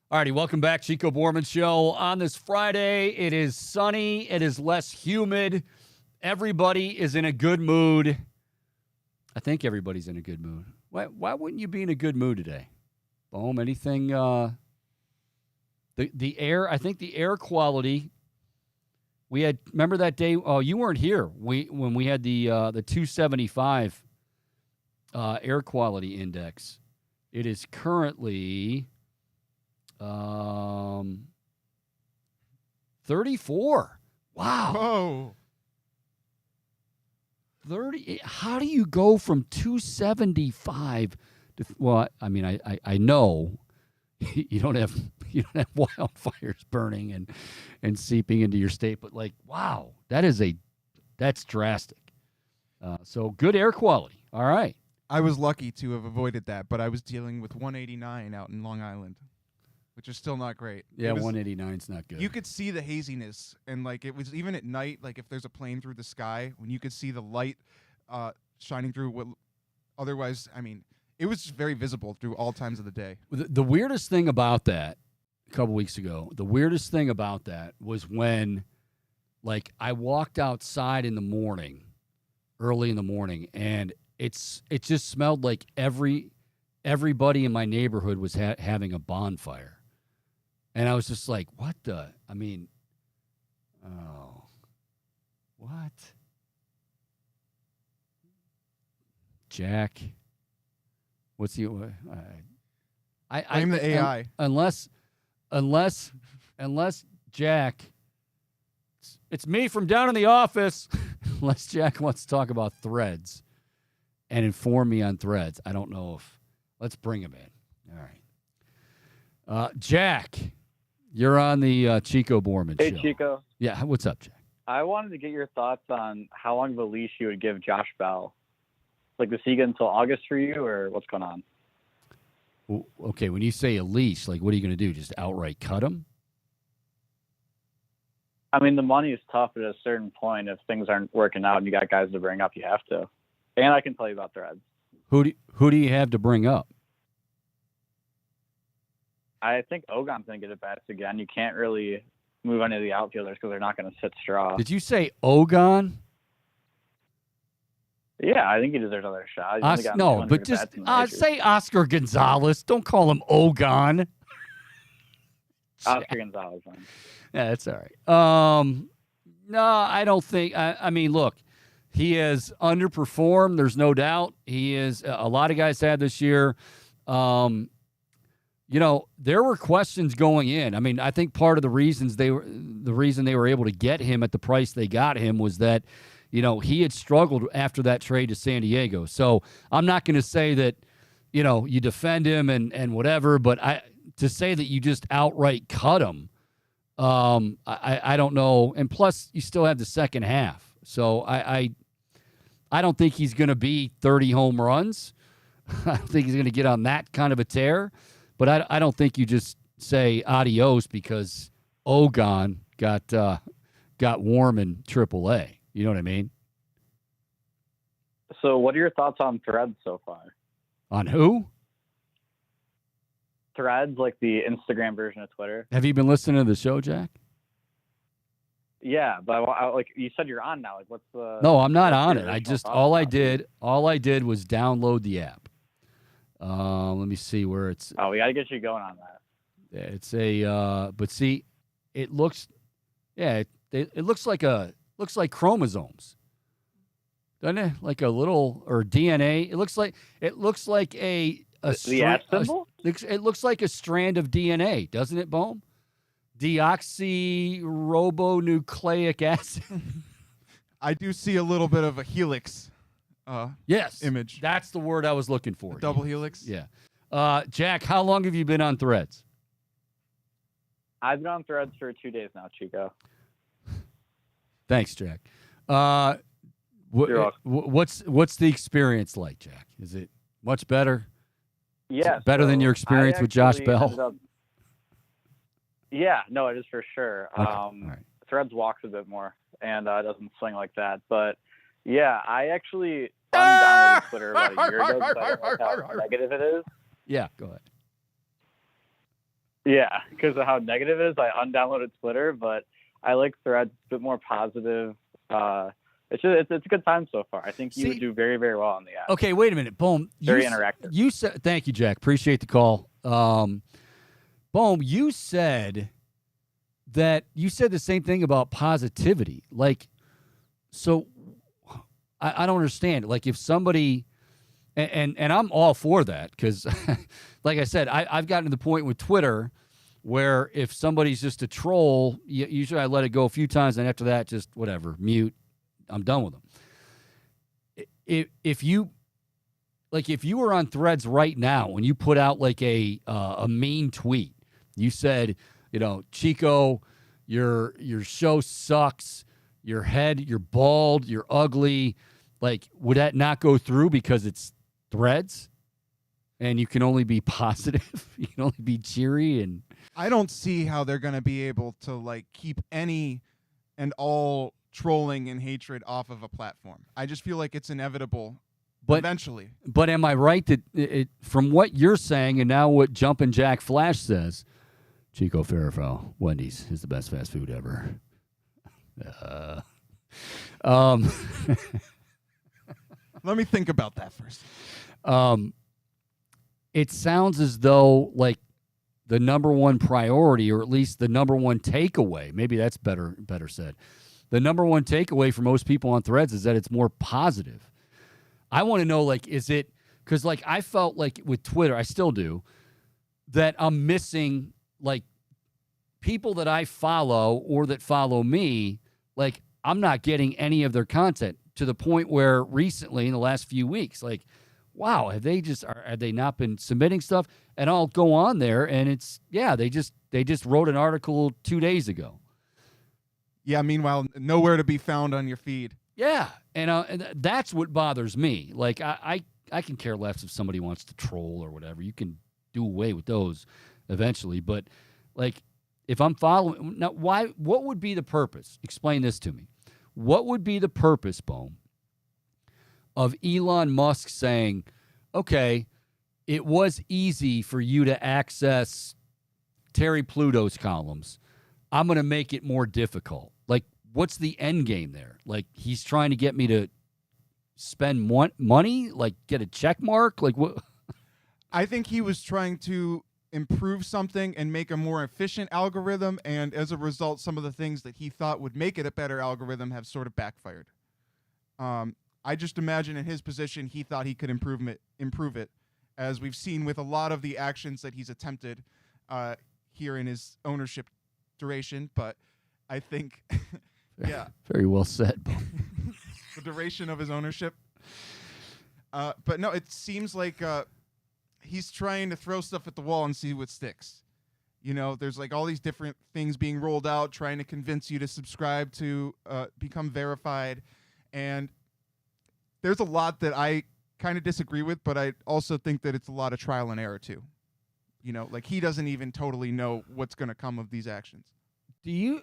All righty, welcome back. Chico Bormann Show on this Friday. It is sunny. It is less humid. Everybody is in a good mood. I think everybody's in a good mood. Why wouldn't you be in a good mood today? Boom, anything? The air, I think the air quality, we had, remember that day? Oh, you weren't here. When we had the 275 air quality index. It is currently 34. Wow. Whoa. 30. How do you go from 275 to, well, I mean, I know you don't have wildfires burning and seeping into your state, but like, wow, that's drastic. So good air quality. All right. I was lucky to have avoided that, but I was dealing with 189 out in Long Island, which is still not great. Yeah, 189 is not good. You could see the haziness, and like it was even at night, like if there's a plane through the sky, when you could see the light shining through what otherwise, I mean, it was very visible through all times of the day. The weirdest thing about that, a couple weeks ago, the weirdest thing about that was when, like, I walked outside in the morning, early in the morning, and it just smelled like everybody in my neighborhood was having a bonfire. And I was just like, what the? I mean, oh, what? Jack, what's the? I'm the AI. Unless Jack, it's me from down in the office. Unless Jack wants to talk about Threads and inform me on Threads, I don't know if. Let's bring him in. All right, Jack. You're on the Chico Bormann show. Hey, Chico. Yeah, what's up, Jack? I wanted to get your thoughts on how long of a leash you would give Josh Bell. Like, does he get until August for you, or what's going on? Well, okay, when you say a leash, like, what are you going to do? Just outright cut him? I mean, the money is tough at a certain point. If things aren't working out and you got guys to bring up, you have to. And I can tell you about Threads. Who do you have to bring up? I think Ogon's going to get it back again. You can't really move any of the outfielders because they're not going to sit straw. Did you say Ogon? Yeah, I think he deserves another shot. No, but just say Oscar Gonzalez. Don't call him Ogon. Oscar Gonzalez. Man. Yeah, that's all right. No, I don't think. I mean, look, he has underperformed. There's no doubt. He is. A lot of guys had this year. You know, there were questions going in. I mean, I think part of the reason they were able to get him at the price they got him was that, you know, he had struggled after that trade to San Diego. So I'm not going to say that, you know, you defend him and whatever, but to say that you just outright cut him, I don't know. And plus, you still have the second half. So I don't think he's going to be 30 home runs. I don't think he's going to get on that kind of a tear. But I don't think you just say adios because Ogon got warm in AAA. You know what I mean? So what are your thoughts on Threads so far? On who? Threads, like the Instagram version of Twitter. Have you been listening to the show, Jack? Yeah, but like you said, you're on now. Like, what's the? No, I'm not on it. All I did was download the app. Let me see where it's. Oh, we got to get you going on that. It's but see, it looks, it looks like chromosomes, doesn't it? Like a little, or DNA. It looks like a the at symbol. It looks like a strand of DNA, doesn't it, Bohm? Deoxyribonucleic acid. I do see a little bit of a helix. Yes, image. That's the word I was looking for. A double helix. Yeah. Jack, how long have you been on Threads? I've been on Threads for 2 days now, Chico. Thanks, Jack. You're welcome. What's the experience like, Jack? Is it much better? Yeah. Better than your experience with Josh Bell? Yeah, no, it is for sure. Okay. All right. Threads walks a bit more and doesn't swing like that. But yeah, I actually undownloaded Twitter about a year ago because I don't like how negative it is. Yeah, go ahead. Yeah, because of how negative it is, I undownloaded Twitter, but I like Threads, a bit more positive. It's a good time so far. I think you would do very, very well on the app. Okay, wait a minute. Boom. Very interactive. You said, thank you, Jack. Appreciate the call. Boom, you said the same thing about positivity. Like, so I don't understand. Like, if somebody, and I'm all for that because, like I said, I've gotten to the point with Twitter where if somebody's just a troll, usually I let it go a few times, and after that, just whatever, mute. I'm done with them. If you were on Threads right now and you put out like a mean tweet, you said, Chico, your show sucks, you're bald, you're ugly, like, would that not go through because it's Threads and you can only be positive? You can only be cheery? And I don't see how they're going to be able to like keep any and all trolling and hatred off of a platform. I just feel like it's inevitable eventually. But am I right that from what you're saying and now what Jumpin' Jack Flash says, Chico Farrafel, Wendy's is the best fast food ever. Let me think about that first. It sounds as though like the number one priority, or at least the number one takeaway, maybe that's better said. The number one takeaway for most people on Threads is that it's more positive. I want to know, like, is it because, like, I felt like with Twitter, I still do, that I'm missing, like, people that I follow or that follow me, like, I'm not getting any of their content to the point where recently in the last few weeks, like, wow, have they not been submitting stuff? And I'll go on there and it's, they just wrote an article 2 days ago. Yeah, meanwhile, nowhere to be found on your feed. Yeah, and that's what bothers me. Like, I can care less if somebody wants to troll or whatever. You can do away with those eventually. But, like, if I'm following... Now, what would be the purpose? Explain this to me. What would be the purpose, Bohm, of Elon Musk saying, okay, it was easy for you to access Terry Pluto's columns. I'm going to make it more difficult. Like, what's the end game there? Like, he's trying to get me to spend money, like get a check mark? Like, what? I think he was trying to improve something and make a more efficient algorithm, and as a result, some of the things that he thought would make it a better algorithm have sort of backfired. I just imagine in his position, he thought he could improve it, as we've seen with a lot of the actions that he's attempted here in his ownership duration. But I think, yeah. Very well said, Bob. The duration of his ownership. But no, it seems like he's trying to throw stuff at the wall and see what sticks. There's like all these different things being rolled out, trying to convince you to subscribe to become verified. And there's a lot that I kind of disagree with, but I also think that it's a lot of trial and error too. Like he doesn't even totally know what's going to come of these actions. Do you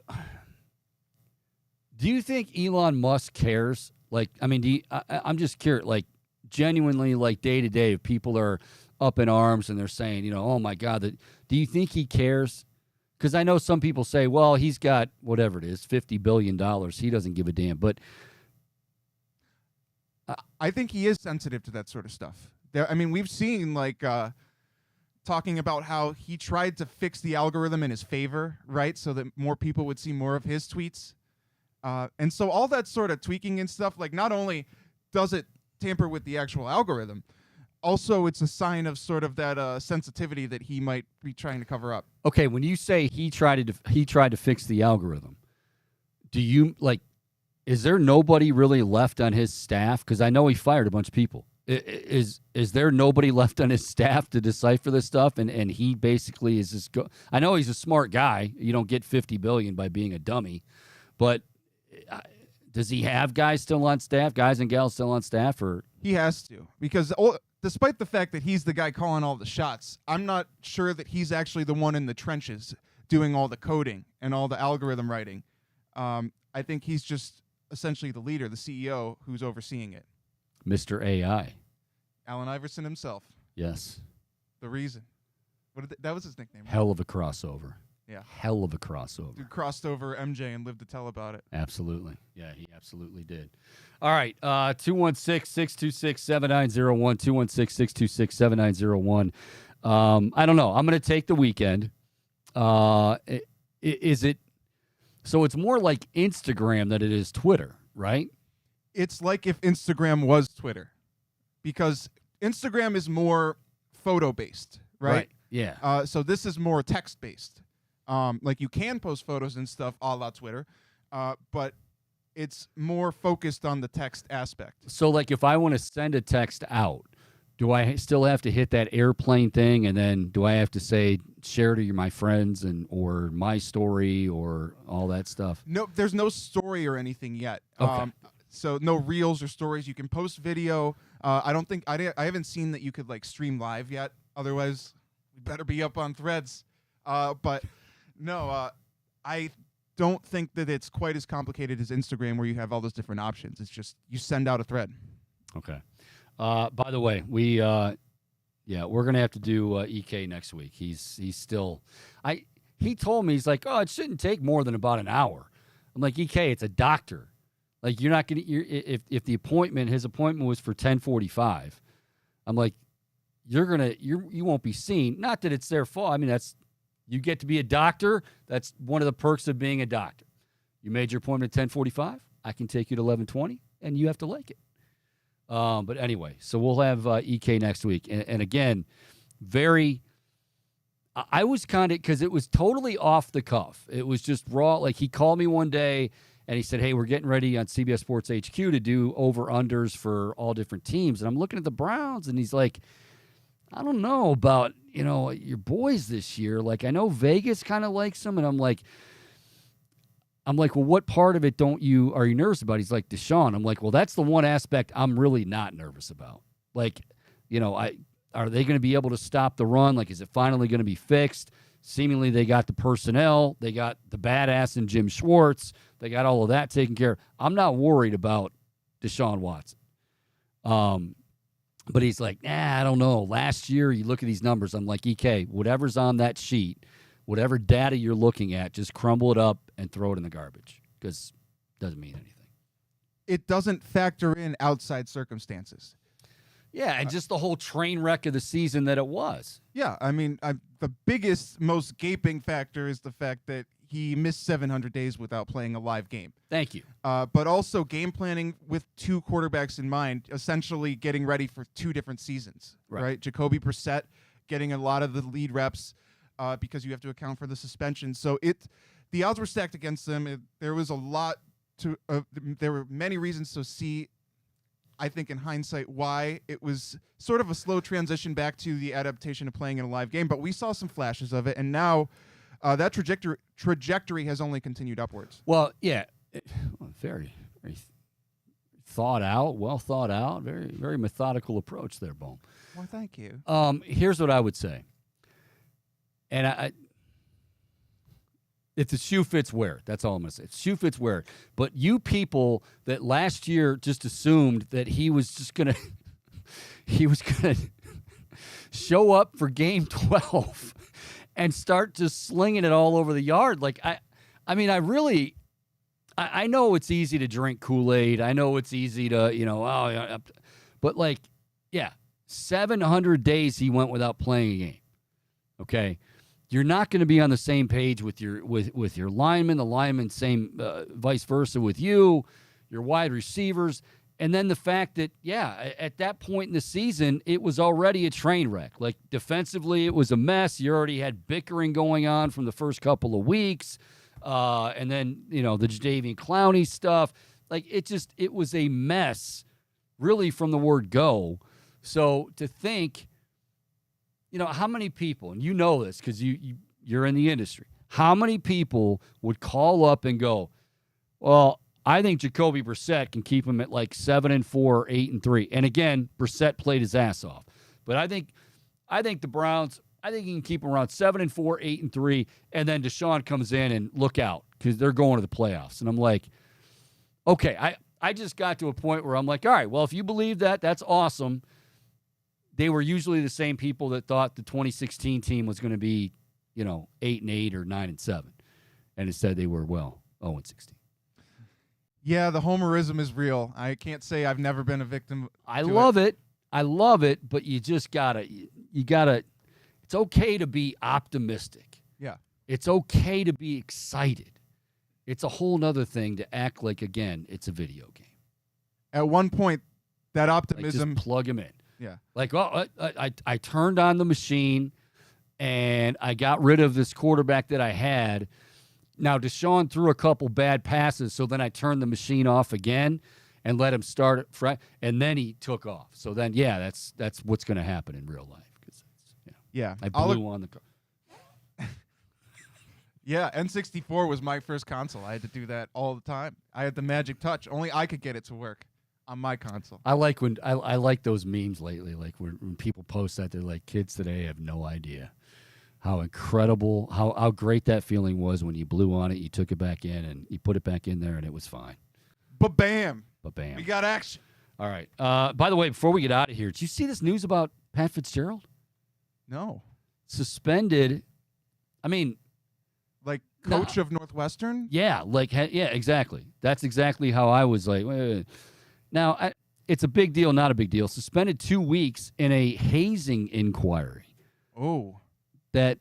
think Elon Musk cares? Like, I mean, I'm just curious, like, genuinely, like, day to day, if people are up in arms and they're saying, oh my God, do you think he cares? Because I know some people say, well, he's got whatever it is, $50 billion. He doesn't give a damn. But I think he is sensitive to that sort of stuff. We've seen like talking about how he tried to fix the algorithm in his favor, right? So that more people would see more of his tweets. And so all that sort of tweaking and stuff, like not only does it tamper with the actual algorithm, also it's a sign of sort of that sensitivity that he might be trying to cover up. Okay, when you say he tried to fix the algorithm, do you like? Is there nobody really left on his staff? Because I know he fired a bunch of people. Is there nobody left on his staff to decipher this stuff? And he basically is just I know he's a smart guy. You don't get $50 billion by being a dummy, but does he have guys still on staff, guys and gals still on staff, or he has to? Because despite the fact that he's the guy calling all the shots, I'm not sure that he's actually the one in the trenches doing all the coding and all the algorithm writing. I think he's just essentially the leader, the CEO, who's overseeing it. Mr. AI. Allen Iverson himself. Yes. The reason. That was his nickname. Hell of a crossover. Yeah. Hell of a crossover. Dude crossed over MJ and lived to tell about it. Absolutely. Yeah, he absolutely did. All right. 216-626-7901. 216-626-7901. I don't know. I'm going to take the weekend. Is it so it's more like Instagram than it is Twitter, right? It's like if Instagram was Twitter, because Instagram is more photo-based, right? Yeah. So this is more text-based. Like you can post photos and stuff a la Twitter, but it's more focused on the text aspect. So, like, if I want to send a text out, do I still have to hit that airplane thing, and then do I have to say share to my friends or my story or all that stuff? No, there's no story or anything yet. Okay. So no reels or stories. You can post video. I haven't seen that you could like stream live yet. Otherwise, we better be up on Threads. But no, I don't think that it's quite as complicated as Instagram, where you have all those different options. It's just you send out a thread. Okay. By the way, we're gonna have to do EK next week. He's still. He told me, he's like, oh, it shouldn't take more than about an hour. I'm like, EK, it's a doctor. Like, you're not gonna. If his appointment was for 10:45, I'm like, you won't be seen. Not that it's their fault. I mean, you get to be a doctor. That's one of the perks of being a doctor. You made your appointment at 10:45. I can take you to 11:20, and you have to like it. But anyway, so we'll have EK next week. And again, I was kind of, because it was totally off the cuff. It was just raw. Like, he called me one day, and he said, hey, we're getting ready on CBS Sports HQ to do over-unders for all different teams. And I'm looking at the Browns, and he's like, I don't know about, your boys this year. Like, I know Vegas kind of likes them, and I'm like, well, what part of it are you nervous about? He's like, Deshaun. I'm like, well, that's the one aspect I'm really not nervous about. Like, are they going to be able to stop the run? Like, is it finally going to be fixed? Seemingly they got the personnel. They got the badass in Jim Schwartz. They got all of that taken care of. I'm not worried about Deshaun Watson. But he's like, I don't know. Last year, you look at these numbers. I'm like, EK, whatever's on that sheet, whatever data you're looking at, just crumble it up and throw it in the garbage, because it doesn't mean anything. It doesn't factor in outside circumstances. Yeah, and just the whole train wreck of the season that it was. Yeah, I mean, the biggest, most gaping factor is the fact that he missed 700 days without playing a live game. Thank you. But also game planning with two quarterbacks in mind, essentially getting ready for two different seasons, right? Jacoby Brissett getting a lot of the lead reps because you have to account for the suspension. So the odds were stacked against them. There was a lot there were many reasons to see, I think, in hindsight, why it was sort of a slow transition back to the adaptation of playing in a live game. But we saw some flashes of it, and now that trajectory has only continued upwards. Well, yeah, very, very well thought out, very, very methodical approach there, Bohm. Well, thank you. Here's what I would say, and if the shoe fits, wear it. That's all I'm going to say. If the shoe fits, wear it. But you people that last year just assumed that he was just going to show up for game 12 and start just slinging it all over the yard. Like, I mean, I know it's easy to drink Kool-Aid. I know it's easy to, but like, yeah, 700 days he went without playing a game. Okay. You're not going to be on the same page with your linemen, the linemen, same vice versa with you, your wide receivers. And then the fact that, at that point in the season, it was already a train wreck. Like, defensively, it was a mess. You already had bickering going on from the first couple of weeks. And then, the Jadeveon Clowney stuff. Like, it was a mess, really, from the word go. So to think, how many people, and you know this because you're in the industry, how many people would call up and go, well, I think Jacoby Brissett can keep him at like 7-4 or 8-3. And again, Brissett played his ass off. But I think the Browns, he can keep them around 7-4, 8-3, and then Deshaun comes in and look out because they're going to the playoffs. And I'm like, okay, I just got to a point where I'm like, all right, well, if you believe that, that's awesome. they were usually the same people that thought the 2016 team was going to be, 8-8 or 9-7, and instead they were 0-16. Yeah, the homerism is real. I can't say I've never been a victim. I love it. I love it, but you just gotta. It's okay to be optimistic. Yeah, it's okay to be excited. It's a whole nother thing to act like, again, it's a video game. At one point, that optimism. Just plug him in. Yeah. I turned on the machine, and I got rid of this quarterback that I had. Now, Deshaun threw a couple bad passes, so then I turned the machine off again and let him start it, and then he took off. So then, that's what's going to happen in real life. I blew on the Yeah, N64 was my first console. I had to do that all the time. I had the magic touch. Only I could get it to work on my console. I like when I like those memes lately, like when people post that, they're like, kids today have no idea how incredible, how great that feeling was when you blew on it, you took it back in, and you put it back in there, and it was fine. But bam. We got action. All right. By the way, before we get out of here, did you see this news about Pat Fitzgerald? No. Suspended. I mean, like coach of Northwestern? Yeah, exactly. That's exactly how I was like, wait. Now, it's a big deal, not a big deal. Suspended 2 weeks in a hazing inquiry. Oh. That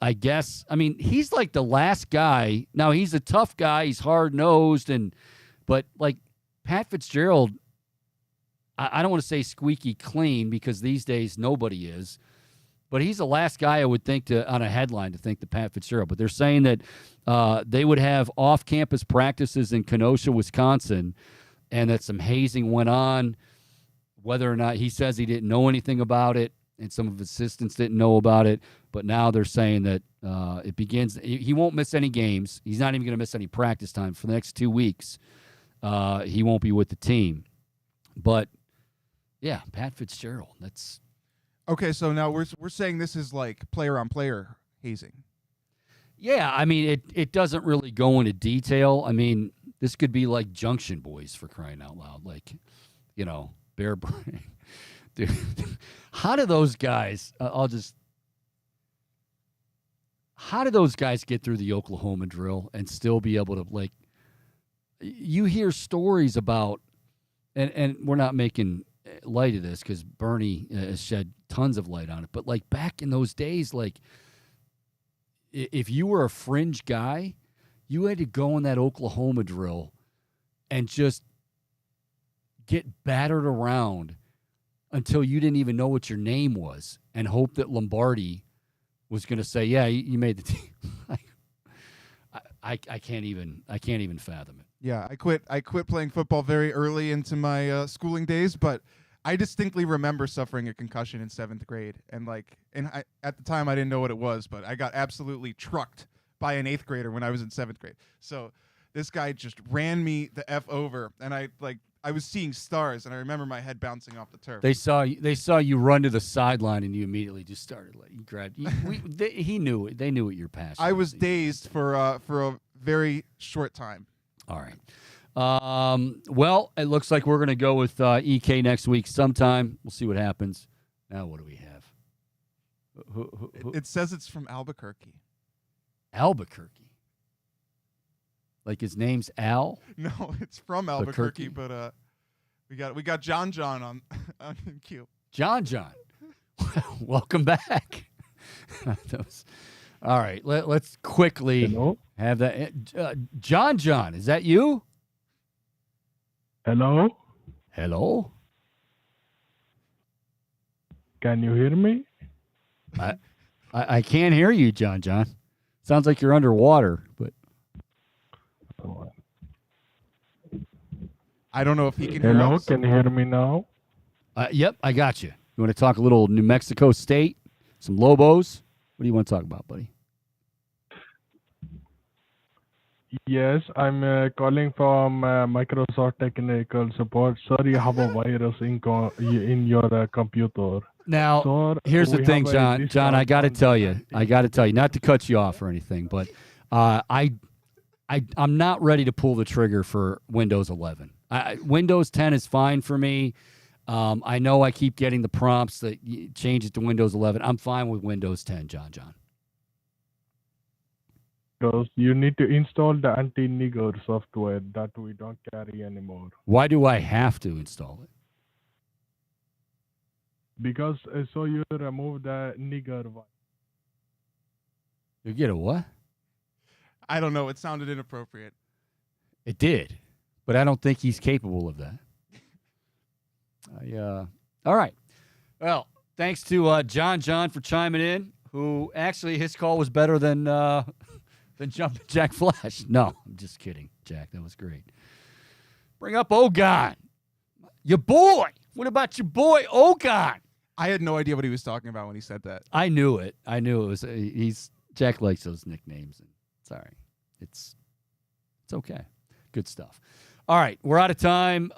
I guess, he's like the last guy. Now, he's a tough guy. He's hard-nosed, but like Pat Fitzgerald, I don't want to say squeaky clean because these days nobody is, but he's the last guy I would think on a headline to think the Pat Fitzgerald. But they're saying that they would have off-campus practices in Kenosha, Wisconsin, and that some hazing went on. Whether or not he says he didn't know anything about it, and some of his assistants didn't know about it, but now they're saying that it begins. He won't miss any games. He's not even going to miss any practice time for the next 2 weeks. He won't be with the team. But yeah, Pat Fitzgerald. That's okay. So now we're saying this is like player-on-player hazing. Yeah, it doesn't really go into detail. This could be like Junction Boys, for crying out loud. Like, Bear Brain. Dude, how do those guys? How do those guys get through the Oklahoma drill and still be able to, like? You hear stories about, and we're not making light of this because Bernie has shed tons of light on it. But like back in those days, like if you were a fringe guy, you had to go in that Oklahoma drill and just get battered around until you didn't even know what your name was and hope that Lombardi was going to say, yeah, you made the team. I can't even fathom it. Yeah, I quit playing football very early into my schooling days, but I distinctly remember suffering a concussion in 7th grade. And at the time I didn't know what it was, but I got absolutely trucked by an 8th grader when I was in 7th grade. So this guy just ran me the F over, and I was seeing stars, and I remember my head bouncing off the turf. They saw you run to the sideline, and you immediately just started. Like, you grabbed. He knew it. They knew what your passion. I was dazed for a very short time. All right. Well, it looks like we're going to go with EK next week sometime. We'll see what happens. Now, what do we have? Who? It says it's from Albuquerque. Albuquerque. Like his name's Al? No, it's from Albuquerque, but we got John on queue. John. Welcome back. All right, let's quickly have that. John, is that you? Hello? Can you hear me? I can't hear you, John. Sounds like you're underwater, but I don't know if he can hear Hello, us. can you hear me now? Yep, I got you. You want to talk a little New Mexico State, some Lobos? What do you want to talk about, buddy? Yes, I'm calling from Microsoft Technical Support. Sorry, I have a virus in your computer. Now, So here's the we thing, have a John. I got to discount tell you, not to cut you off or anything, but I'm not ready to pull the trigger for Windows 11. Windows 10 is fine for me. I know I keep getting the prompts that you change it to Windows 11. I'm fine with Windows 10, John. Because you need to install the anti-nigger software that we don't carry anymore. Why do I have to install it? Because so you remove the nigger one. You get a what? I don't know. It sounded inappropriate. It did, but I don't think he's capable of that. All right. Well, thanks to John for chiming in, who actually his call was better than Jumping Jack Flash. No, I'm just kidding, Jack. That was great. Bring up Ogon. Your boy. What about your boy, Ogon? I had no idea what he was talking about when he said that. I knew it. I knew it was. Jack likes those nicknames. And sorry, it's okay. Good stuff. All right, we're out of time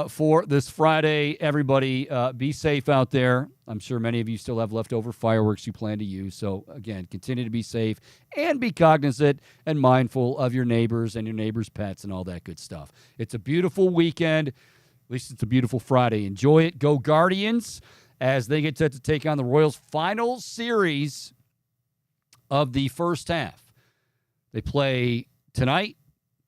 for this Friday. Everybody, be safe out there. I'm sure many of you still have leftover fireworks you plan to use. So, again, continue to be safe and be cognizant and mindful of your neighbors and your neighbors' pets and all that good stuff. It's a beautiful weekend. At least it's a beautiful Friday. Enjoy it. Go Guardians as they get set to take on the Royals' final series of the first half. They play tonight,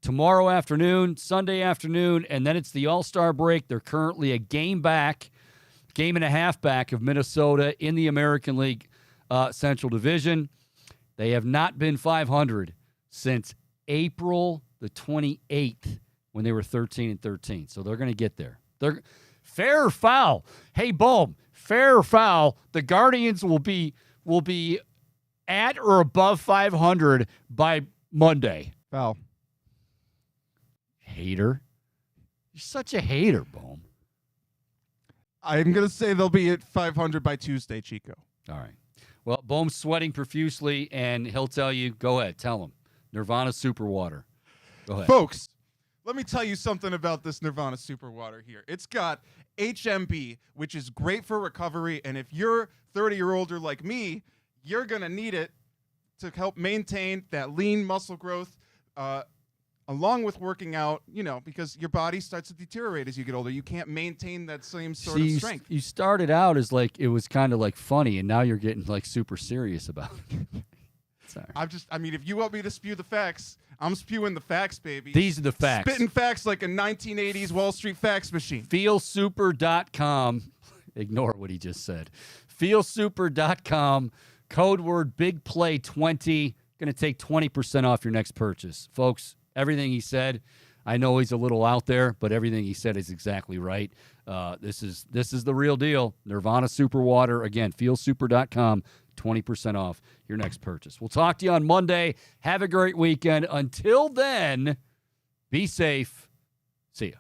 tomorrow afternoon, Sunday afternoon, and then it's the All-Star break. They're currently a game and a half back of Minnesota in the American League Central Division. They have not been 500 since April the 28th when they were 13-13. So they're going to get there. They're fair or foul. Hey, Bohm, fair or foul, the Guardians will be at or above 500 by Monday. Foul. Hater. You're such a hater, Bohm. I'm going to say they'll be at 500 by Tuesday, Chico. All right. Well, Bohm's sweating profusely, and he'll tell you, go ahead, tell him. Nirvana Super Water. Go ahead. Folks, let me tell you something about this Nirvana Super Water here. It's got HMB, which is great for recovery, and if you're 30 or older like me, you're going to need it to help maintain that lean muscle growth, along with working out, because your body starts to deteriorate as you get older. You can't maintain that same sort of strength. You started out as like, it was kind of like funny, and now you're getting like super serious about it. Sorry. If you want me to spew the facts, I'm spewing the facts, baby. These are the facts. Spitting facts like a 1980s Wall Street fax machine. Feelsuper.com. Ignore what he just said. Feelsuper.com. Code word BigPlay20. Going to take 20% off your next purchase. Folks, everything he said, I know he's a little out there, but everything he said is exactly right. This is the real deal. Nirvana Super Water. Again, feelsuper.com. 20% off your next purchase. We'll talk to you on Monday. Have a great weekend. Until then, be safe. See ya.